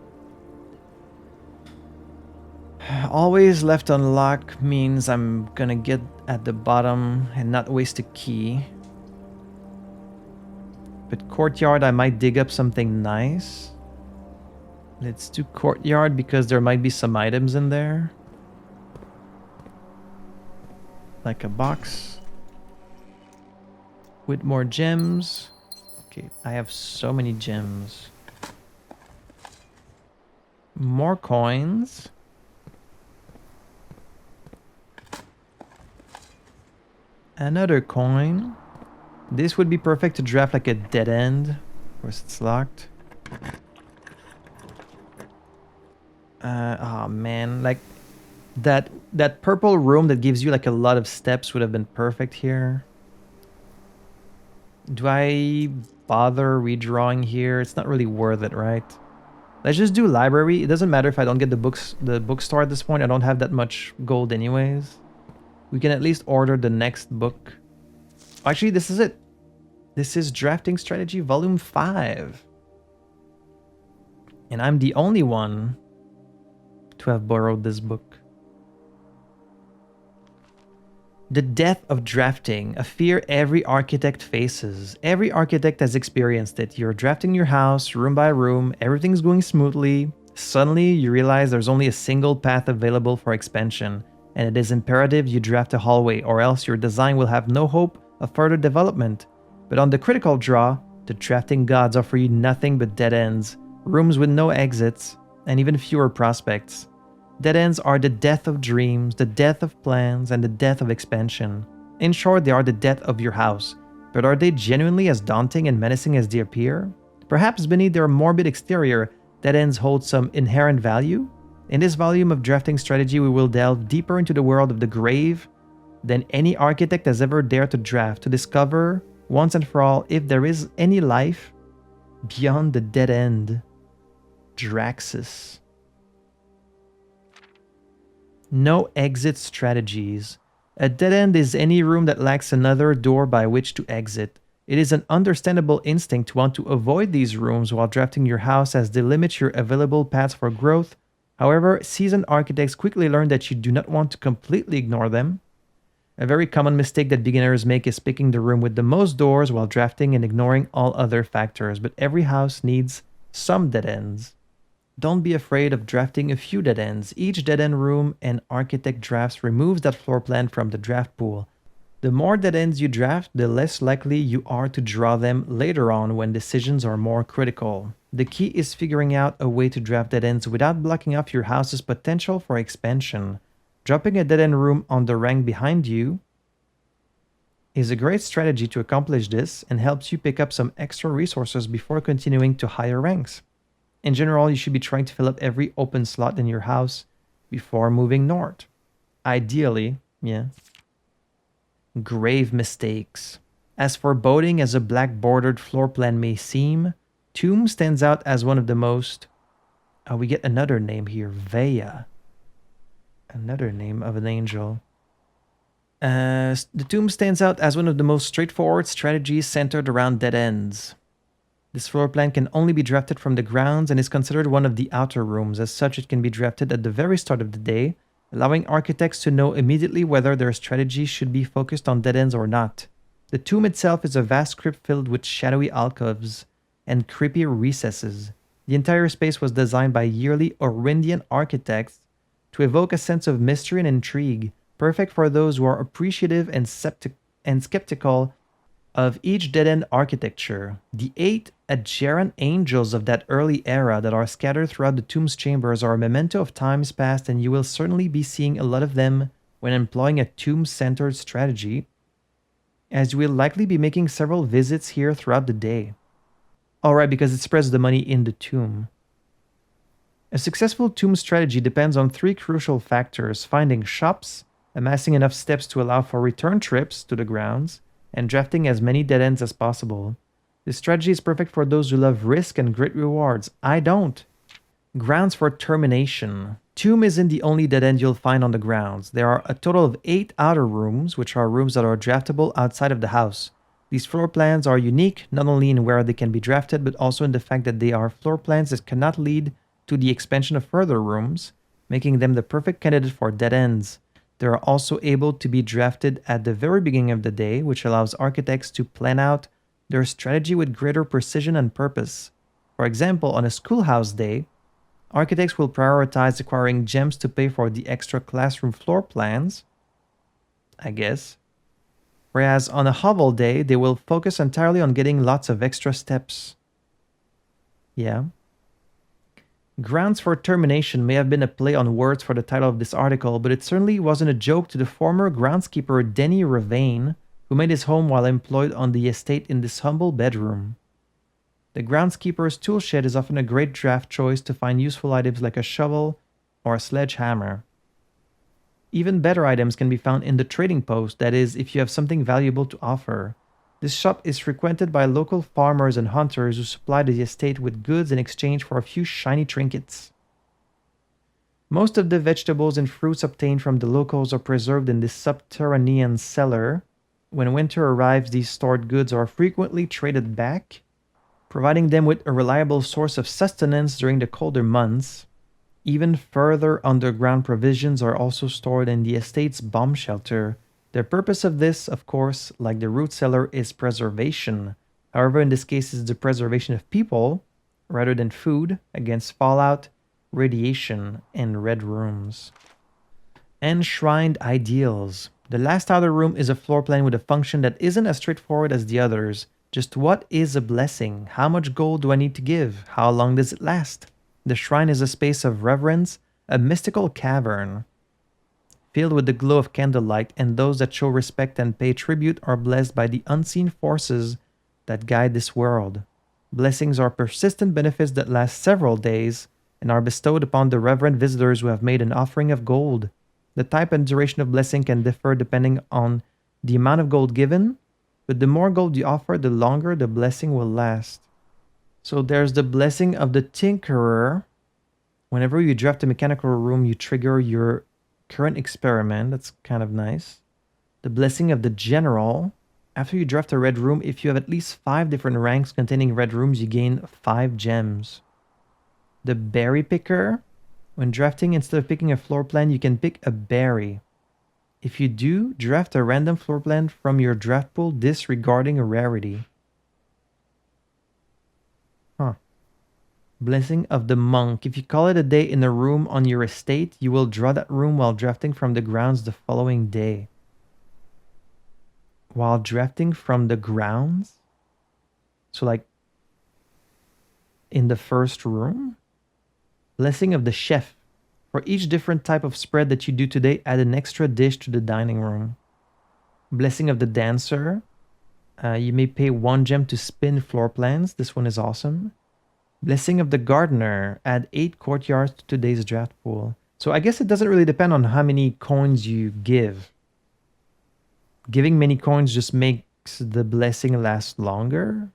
Always left unlocked means I'm gonna get at the bottom and not waste a key. But courtyard, I might dig up something nice. Let's do courtyard because there might be some items in there. Like a box. With more gems. Okay, I have so many gems. More coins. Another coin. This would be perfect to draft like a dead end. Of course it's locked. Oh man, like that purple room that gives you like a lot of steps would have been perfect here. Do I bother redrawing here? It's not really worth it, right? Let's just do library. It doesn't matter if I don't get the bookstore at this point. I don't have that much gold anyways. We can at least order the next book. Actually, this is it. This is Drafting Strategy Volume 5. And I'm the only one to have borrowed this book. The death of drafting, a fear every architect faces. Every architect has experienced it. You're drafting your house room by room, everything's going smoothly. Suddenly, you realize there's only a single path available for expansion, and it is imperative you draft a hallway, or else your design will have no hope of further development. But on the critical draw, the drafting gods offer you nothing but dead ends, rooms with no exits, and even fewer prospects. Dead ends are the death of dreams, the death of plans, and the death of expansion. In short, they are the death of your house. But are they genuinely as daunting and menacing as they appear? Perhaps beneath their morbid exterior, dead ends hold some inherent value? In this volume of drafting strategy, we will delve deeper into the world of the grave than any architect has ever dared to draft, to discover, once and for all, if there is any life beyond the dead end. Draxus. No exit strategies. A dead end is any room that lacks another door by which to exit. It is an understandable instinct to want to avoid these rooms while drafting your house, as they limit your available paths for growth. However, seasoned architects quickly learn that you do not want to completely ignore them. A very common mistake that beginners make is picking the room with the most doors while drafting and ignoring all other factors, but every house needs some dead ends. Don't be afraid of drafting a few dead ends. Each dead end room an architect drafts removes that floor plan from the draft pool. The more dead ends you draft, the less likely you are to draw them later on when decisions are more critical. The key is figuring out a way to draft dead ends without blocking off your house's potential for expansion. Dropping a dead end room on the rank behind you is a great strategy to accomplish this, and helps you pick up some extra resources before continuing to higher ranks. In general, you should be trying to fill up every open slot in your house before moving north. Ideally, yeah. Grave mistakes. As foreboding as a black bordered floor plan may seem, Tomb stands out as one of the most... we get another name here, Vea. Another name of an angel. The Tomb stands out as one of the most straightforward strategies centered around dead ends. This floor plan can only be drafted from the grounds and is considered one of the outer rooms. As such, it can be drafted at the very start of the day, allowing architects to know immediately whether their strategy should be focused on dead ends or not. The tomb itself is a vast crypt filled with shadowy alcoves and creepy recesses. The entire space was designed by yearly Orindian architects to evoke a sense of mystery and intrigue, perfect for those who are appreciative and skeptical of each dead-end architecture. The 8 Adjaran angels of that early era that are scattered throughout the tomb's chambers are a memento of times past, and you will certainly be seeing a lot of them when employing a tomb-centered strategy, as you will likely be making several visits here throughout the day. Alright, because it spreads the money in the tomb. A successful tomb strategy depends on 3 crucial factors: finding shops, amassing enough steps to allow for return trips to the grounds, and drafting as many dead ends as possible. This strategy is perfect for those who love risk and great rewards. I don't. Grounds for termination. Tomb isn't the only dead end you'll find on the grounds. There are a total of 8 outer rooms, which are rooms that are draftable outside of the house. These floor plans are unique, not only in where they can be drafted, but also in the fact that they are floor plans that cannot lead to the expansion of further rooms, making them the perfect candidate for dead ends. They are also able to be drafted at the very beginning of the day, which allows architects to plan out their strategy with greater precision and purpose. For example, on a schoolhouse day, architects will prioritize acquiring gems to pay for the extra classroom floor plans, I guess. Whereas on a hovel day, they will focus entirely on getting lots of extra steps. Yeah. Grounds for termination may have been a play on words for the title of this article, but it certainly wasn't a joke to the former groundskeeper Denny Ravane, who made his home while employed on the estate in this humble bedroom. The groundskeeper's tool shed is often a great draft choice to find useful items like a shovel or a sledgehammer. Even better items can be found in the trading post, that is, if you have something valuable to offer. This shop is frequented by local farmers and hunters who supply the estate with goods in exchange for a few shiny trinkets. Most of the vegetables and fruits obtained from the locals are preserved in this subterranean cellar. When winter arrives, these stored goods are frequently traded back, providing them with a reliable source of sustenance during the colder months. Even further underground provisions are also stored in the estate's bomb shelter, The purpose of this, of course, like the root cellar, is preservation. However, in this case, it's the preservation of people rather than food against fallout, radiation, and red rooms. Enshrined ideals. The last outer room is a floor plan with a function that isn't as straightforward as the others. Just what is a blessing? How much gold do I need to give? How long does it last? The shrine is a space of reverence, a mystical cavern filled with the glow of candlelight, and those that show respect and pay tribute are blessed by the unseen forces that guide this world. Blessings are persistent benefits that last several days and are bestowed upon the reverent visitors who have made an offering of gold. The type and duration of blessing can differ depending on the amount of gold given, but the more gold you offer, the longer the blessing will last. So there's the blessing of the Tinkerer. Whenever you draft a mechanical room, you trigger your current experiment. That's kind of nice. The blessing of the General. After you draft a red room, if you have at least 5 different ranks containing red rooms, you gain 5 gems. The Berry Picker. When drafting, instead of picking a floor plan, you can pick a berry. If you do, draft a random floor plan from your draft pool disregarding a rarity. Huh. Blessing of the Monk. If you call it a day in a room on your estate, you will draw that room while drafting from the grounds the following day. While drafting from the grounds? So like in the first room? Blessing of the Chef. For each different type of spread that you do today, add an extra dish to the dining room. Blessing of the Dancer. You may pay 1 gem to spin floor plans. This one is awesome. Blessing of the Gardener. Add 8 courtyards to today's draft pool. So I guess it doesn't really depend on how many coins you give. Giving many coins just makes the blessing last longer.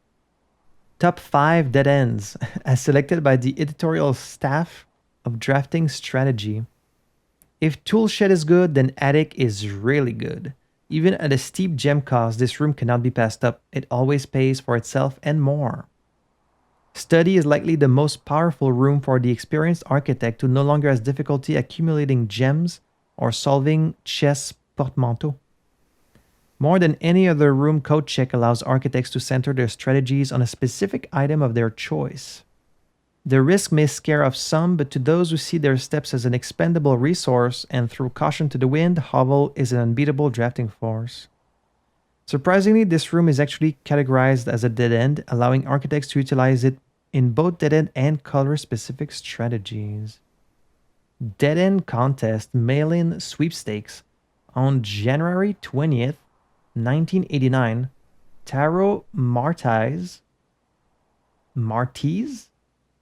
Top 5 dead ends, as selected by the editorial staff of Drafting Strategy. If Toolshed is good, then Attic is really good. Even at a steep gem cost, this room cannot be passed up. It always pays for itself and more. Study is likely the most powerful room for the experienced architect who no longer has difficulty accumulating gems or solving chess portmanteau. More than any other room, Code Check allows architects to center their strategies on a specific item of their choice. The risk may scare off some, but to those who see their steps as an expendable resource and throw caution to the wind, Hovel is an unbeatable drafting force. Surprisingly, this room is actually categorized as a dead end, allowing architects to utilize it in both dead end and color-specific strategies. Dead End Contest Mail-in Sweepstakes. On January 20th, 1989, Taro Martiz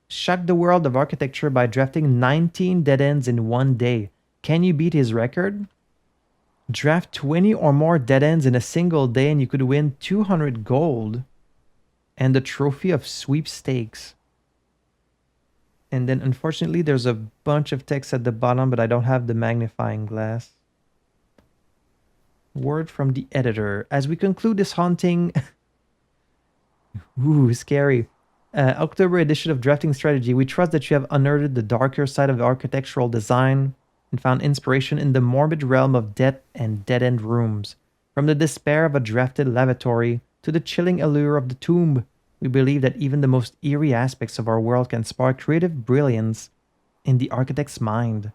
shocked the world of architecture by drafting 19 dead ends in one day. Can you beat his record? Draft 20 or more dead ends in a single day and you could win 200 gold and the trophy of sweepstakes. And then unfortunately there's a bunch of text at the bottom, but I don't have the magnifying glass. Word from the editor. As we conclude this haunting... Ooh, scary. October edition of Drafting Strategy, we trust that you have unearthed the darker side of architectural design and found inspiration in the morbid realm of death and dead-end rooms. From the despair of a drafted lavatory to the chilling allure of the tomb, we believe that even the most eerie aspects of our world can spark creative brilliance in the architect's mind.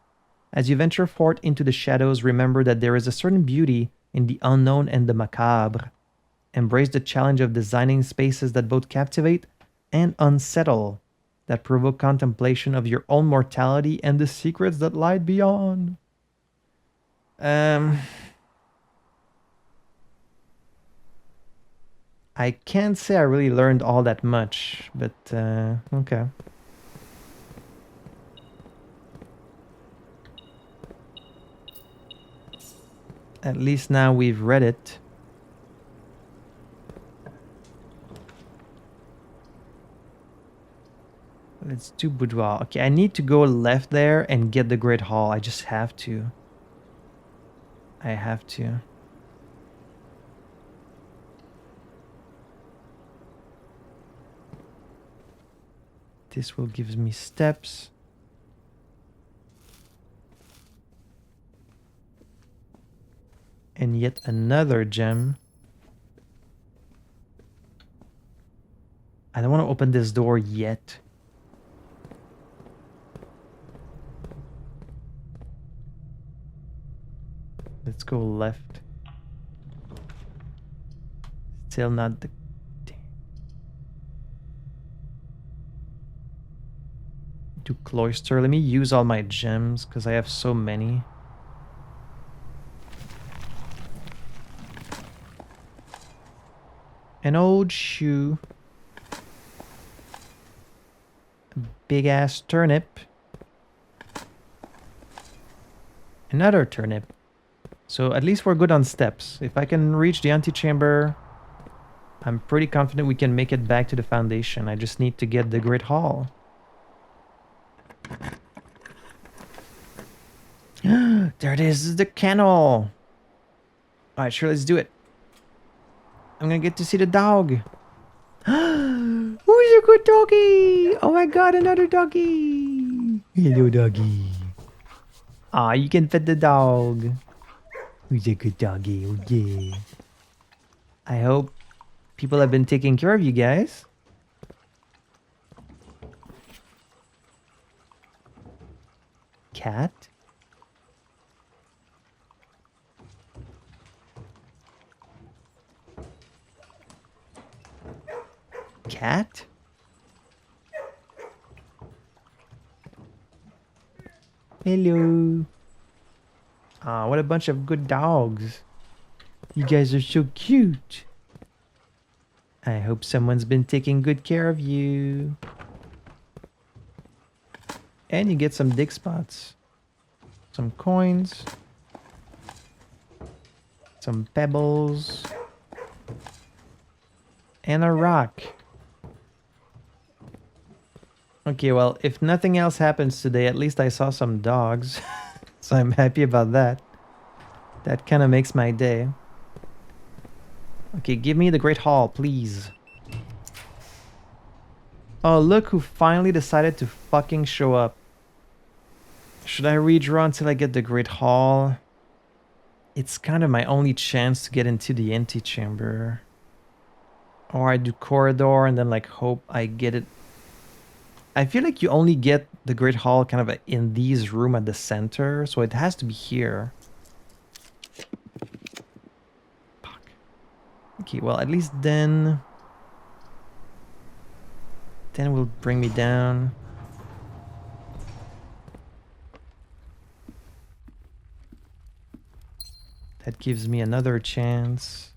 As you venture forth into the shadows, remember that there is a certain beauty in the unknown and the macabre. Embrace the challenge of designing spaces that both captivate and unsettle, that provoke contemplation of your own mortality and the secrets that lie beyond. I can't say I really learned all that much, but okay. At least now we've read it. Let's do boudoir. Okay, I need to go left there and get the Great Hall. I just have to. I have to. This will give me steps. And yet another gem. I don't want to open this door yet. Let's go left. Still not the... To cloister. Let me use all my gems because I have so many. An old shoe. A big ass turnip. Another turnip. So at least we're good on steps. If I can reach the antechamber, I'm pretty confident we can make it back to the foundation. I just need to get the Great Hall. There it is, the kennel. Alright, sure, let's do it. I'm gonna get to see the dog. Who's a good doggy? Oh my god, another doggy. Hello, doggy. Ah, you can pet the dog. Who's a good doggy? Oh yeah. I hope people have been taking care of you guys. Cat? Cat? Hello. Ah, what a bunch of good dogs. You guys are so cute. I hope someone's been taking good care of you. And you get some dig spots. Some coins. Some pebbles. And a rock. Okay, well, if nothing else happens today, at least I saw some dogs. So I'm happy about that. That kind of makes my day. Okay, give me the Great Hall, please. Oh, look who finally decided to fucking show up. Should I redraw until I get the Great Hall? It's kind of my only chance to get into the antechamber. Or I do corridor and then like hope I get it. I feel like you only get the Great Hall kind of in these room at the center, so it has to be here. Fuck. Okay, well at least then will bring me down. That gives me another chance.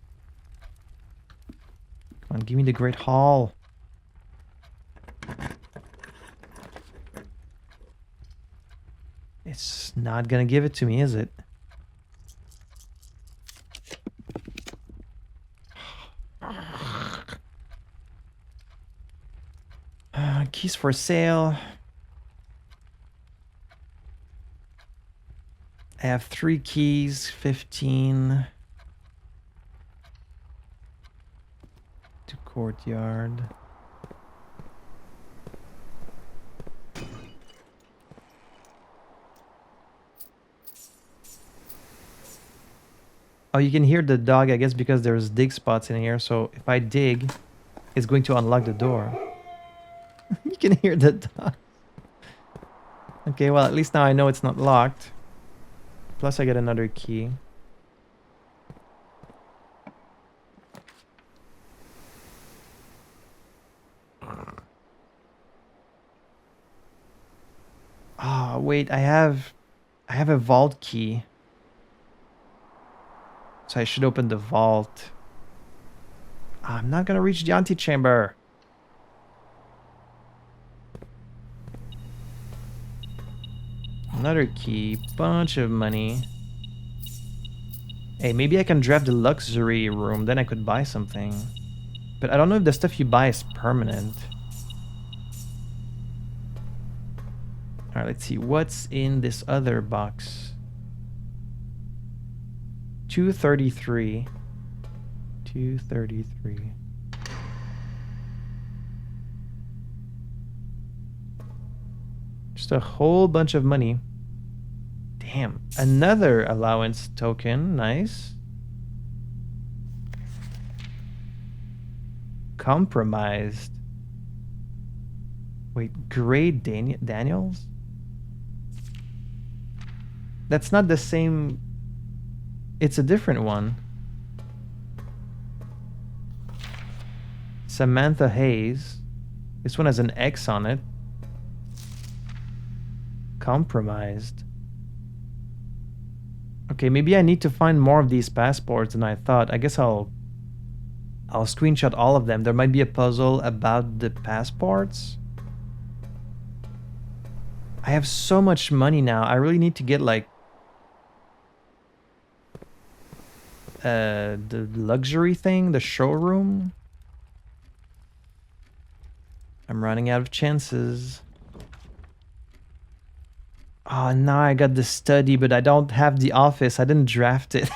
Come on, give me the Great Hall. It's not gonna give it to me, is it? Keys for sale. I have 3 keys, 15. To courtyard. Oh, you can hear the dog, I guess, because there's dig spots in here. So if I dig, it's going to unlock the door. You can hear the dog. Okay, well, at least now I know it's not locked. Plus, I get another key. Ah, wait, I have a vault key. So I should open the vault. I'm not gonna reach the antechamber. Another key, bunch of money. Hey, maybe I can draft the luxury room, then I could buy something. But I don't know if the stuff you buy is permanent. Alright, let's see. What's in this other box? 233. 233. Just a whole bunch of money. Damn. Another allowance token. Nice. Compromised. Wait, Grey Daniels? That's not the same. It's a different one. Samantha Hayes. This one has an X on it. Compromised. Okay, maybe I need to find more of these passports than I thought. I guess I'll screenshot all of them. There might be a puzzle about the passports. I have so much money now. I really need to get like the luxury thing, the showroom. I'm running out of chances. Oh, now I got the study, but I don't have the office. I didn't draft it.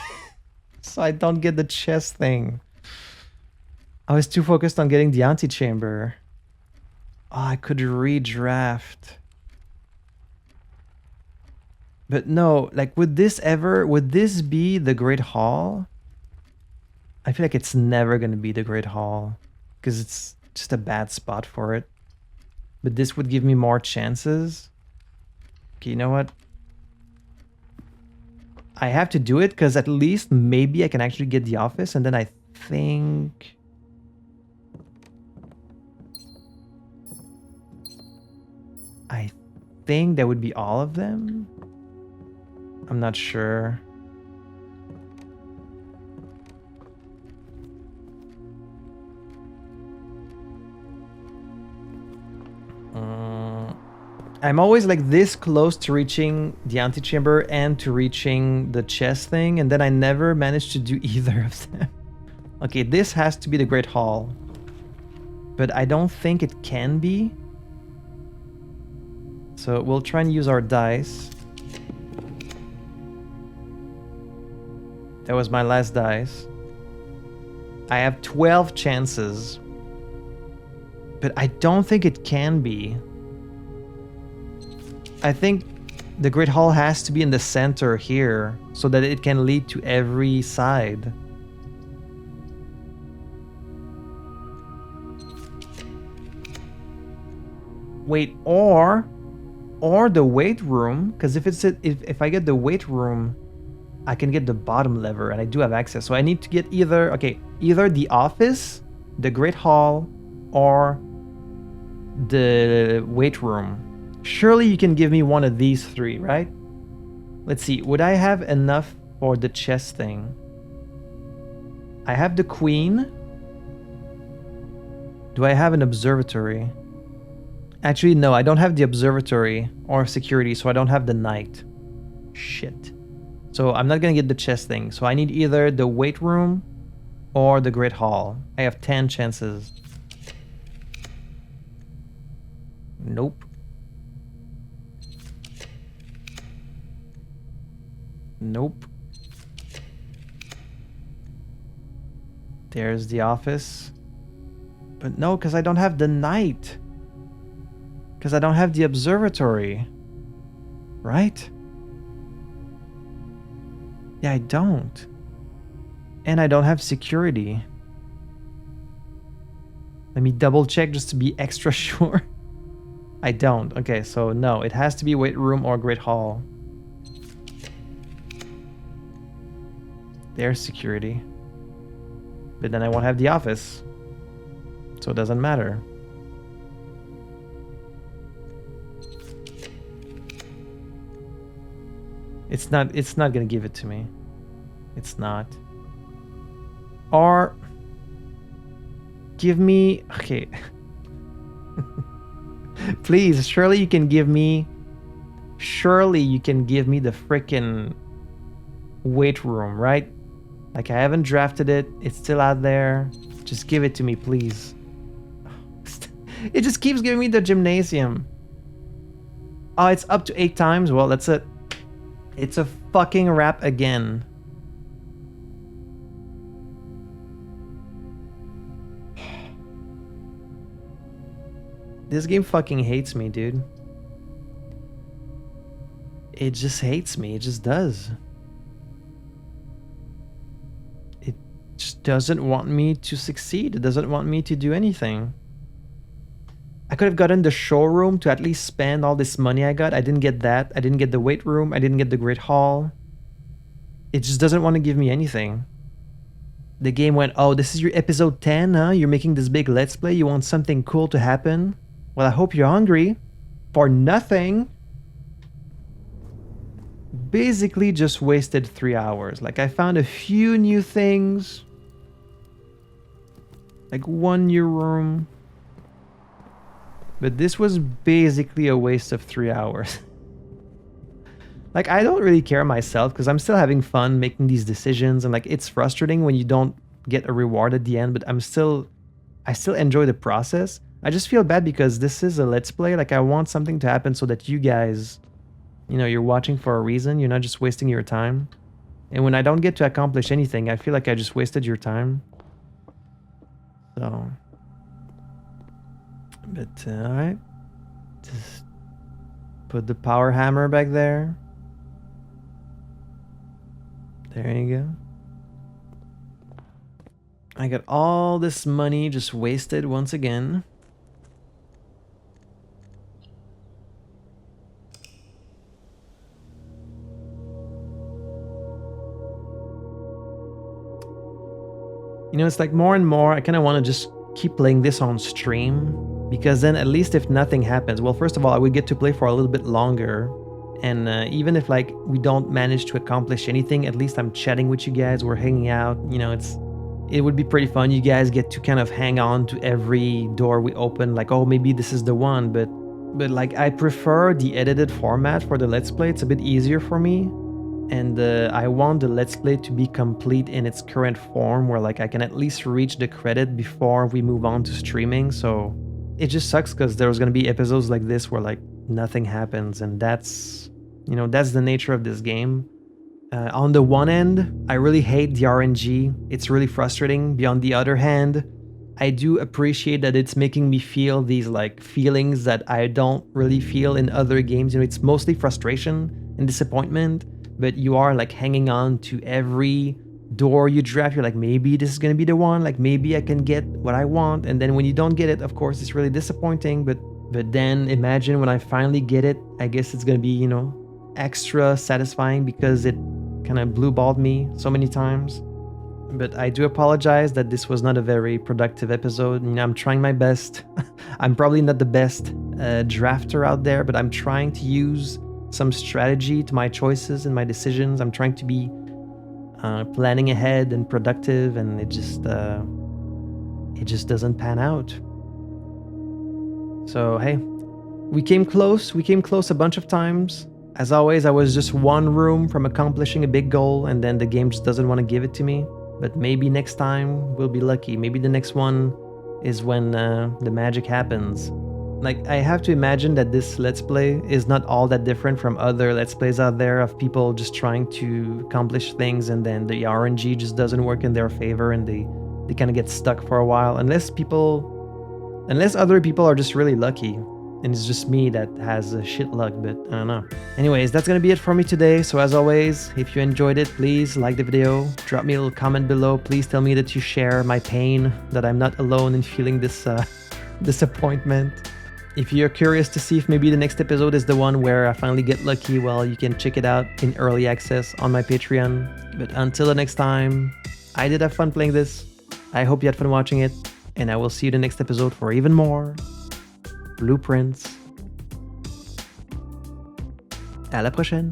So I don't get the chess thing. I was too focused on getting the antechamber. Oh, I could redraft. But no, like, would this be the Great Hall? I feel like it's never gonna be the Great Hall, because it's just a bad spot for it. But this would give me more chances. Okay, you know what? I have to do it, because at least maybe I can actually get the office, and then I think... that would be all of them? I'm not sure. I'm always like this close to reaching the antechamber and to reaching the chess thing, and then I never managed to do either of them. Okay, this has to be the Great Hall. But I don't think it can be. So we'll try and use our dice. That was my last dice. I have 12 chances. But I don't think it can be. I think the Great Hall has to be in the center here so that it can lead to every side. Wait, or the weight room, because if I get the weight room, I can get the bottom lever, and I do have access. So I need to get either the office, the Great Hall, or the weight room. Surely you can give me one of these three, right? Let's see, would I have enough for the chess thing? I have the queen. Do I have an observatory? Actually, no, I don't have the observatory or security, so I don't have the knight. Shit. So I'm not gonna get the chess thing. So I need either the weight room or the Great Hall. I have 10 chances. Nope. Nope. There's the office. But no, because I don't have the knight. Because I don't have the observatory. Right? Yeah, I don't. And I don't have security. Let me double check just to be extra sure. I don't. Okay, so no, it has to be weight room or Great Hall. There's security. But then I won't have the office. So it doesn't matter. It's not gonna give it to me. It's not. Or give me, okay. Please, surely you can give me the frickin' weight room, right? Like, I haven't drafted it. It's still out there. Just give it to me, please. It just keeps giving me the gymnasium. Oh, it's up to 8 times? Well, that's it. It's a fucking wrap again. This game fucking hates me, dude. It just hates me. It just does. It just doesn't want me to succeed. It doesn't want me to do anything. I could have gotten the showroom to at least spend all this money I got. I didn't get that. I didn't get the weight room. I didn't get the great hall. It just doesn't want to give me anything. The game went, oh, this is your episode 10, huh? You're making this big let's play. You want something cool to happen? Well, I hope you're hungry. For nothing. Basically just wasted 3 hours. Like, I found a few new things. Like one new room. But this was basically a waste of 3 hours. Like, I don't really care myself because I'm still having fun making these decisions, and like, it's frustrating when you don't get a reward at the end, but I still enjoy the process. I just feel bad because this is a let's play. Like, I want something to happen so that you guys, you know, you're watching for a reason. You're not just wasting your time. And when I don't get to accomplish anything, I feel like I just wasted your time. So, but alright, just put the power hammer back there. There you go. I got all this money just wasted once again. You know, it's like more and more, I kind of want to just keep playing this on stream, because then at least if nothing happens, well, first of all, I would get to play for a little bit longer. And even if like we don't manage to accomplish anything, at least I'm chatting with you guys, we're hanging out, you know, it would be pretty fun. You guys get to kind of hang on to every door we open, like, oh, maybe this is the one, but like, I prefer the edited format for the Let's Play. It's a bit easier for me. And I want the Let's Play to be complete in its current form, where like I can at least reach the credit before we move on to streaming. So it just sucks because there's going to be episodes like this where like nothing happens, and that's, you know, that's the nature of this game. On the one end, I really hate the RNG. It's really frustrating. But on the other hand, I do appreciate that it's making me feel these like feelings that I don't really feel in other games. You know, it's mostly frustration and disappointment, but you are like hanging on to every door you draft. You're like, maybe this is gonna be the one, like maybe I can get what I want. And then when you don't get it, of course, it's really disappointing. But then imagine when I finally get it, I guess it's gonna be, you know, extra satisfying because it kind of blue-balled me so many times. But I do apologize that this was not a very productive episode. You know, I'm trying my best. I'm probably not the best drafter out there, but I'm trying to use some strategy to my choices and my decisions. I'm trying to be planning ahead and productive, and it just doesn't pan out. So hey, we came close. We came close a bunch of times. As always, I was just one room from accomplishing a big goal, and then the game just doesn't want to give it to me. But maybe next time we'll be lucky. Maybe the next one is when the magic happens. Like, I have to imagine that this Let's Play is not all that different from other Let's Plays out there of people just trying to accomplish things, and then the RNG just doesn't work in their favor, and they kind of get stuck for a while. Unless other people are just really lucky. And it's just me that has shit luck, but I don't know. Anyways, that's gonna be it for me today. So as always, if you enjoyed it, please like the video, drop me a little comment below. Please tell me that you share my pain, that I'm not alone in feeling this disappointment. If you're curious to see if maybe the next episode is the one where I finally get lucky, well, you can check it out in early access on my Patreon. But until the next time, I did have fun playing this. I hope you had fun watching it, and I will see you in the next episode for even more Blueprints. À la prochaine!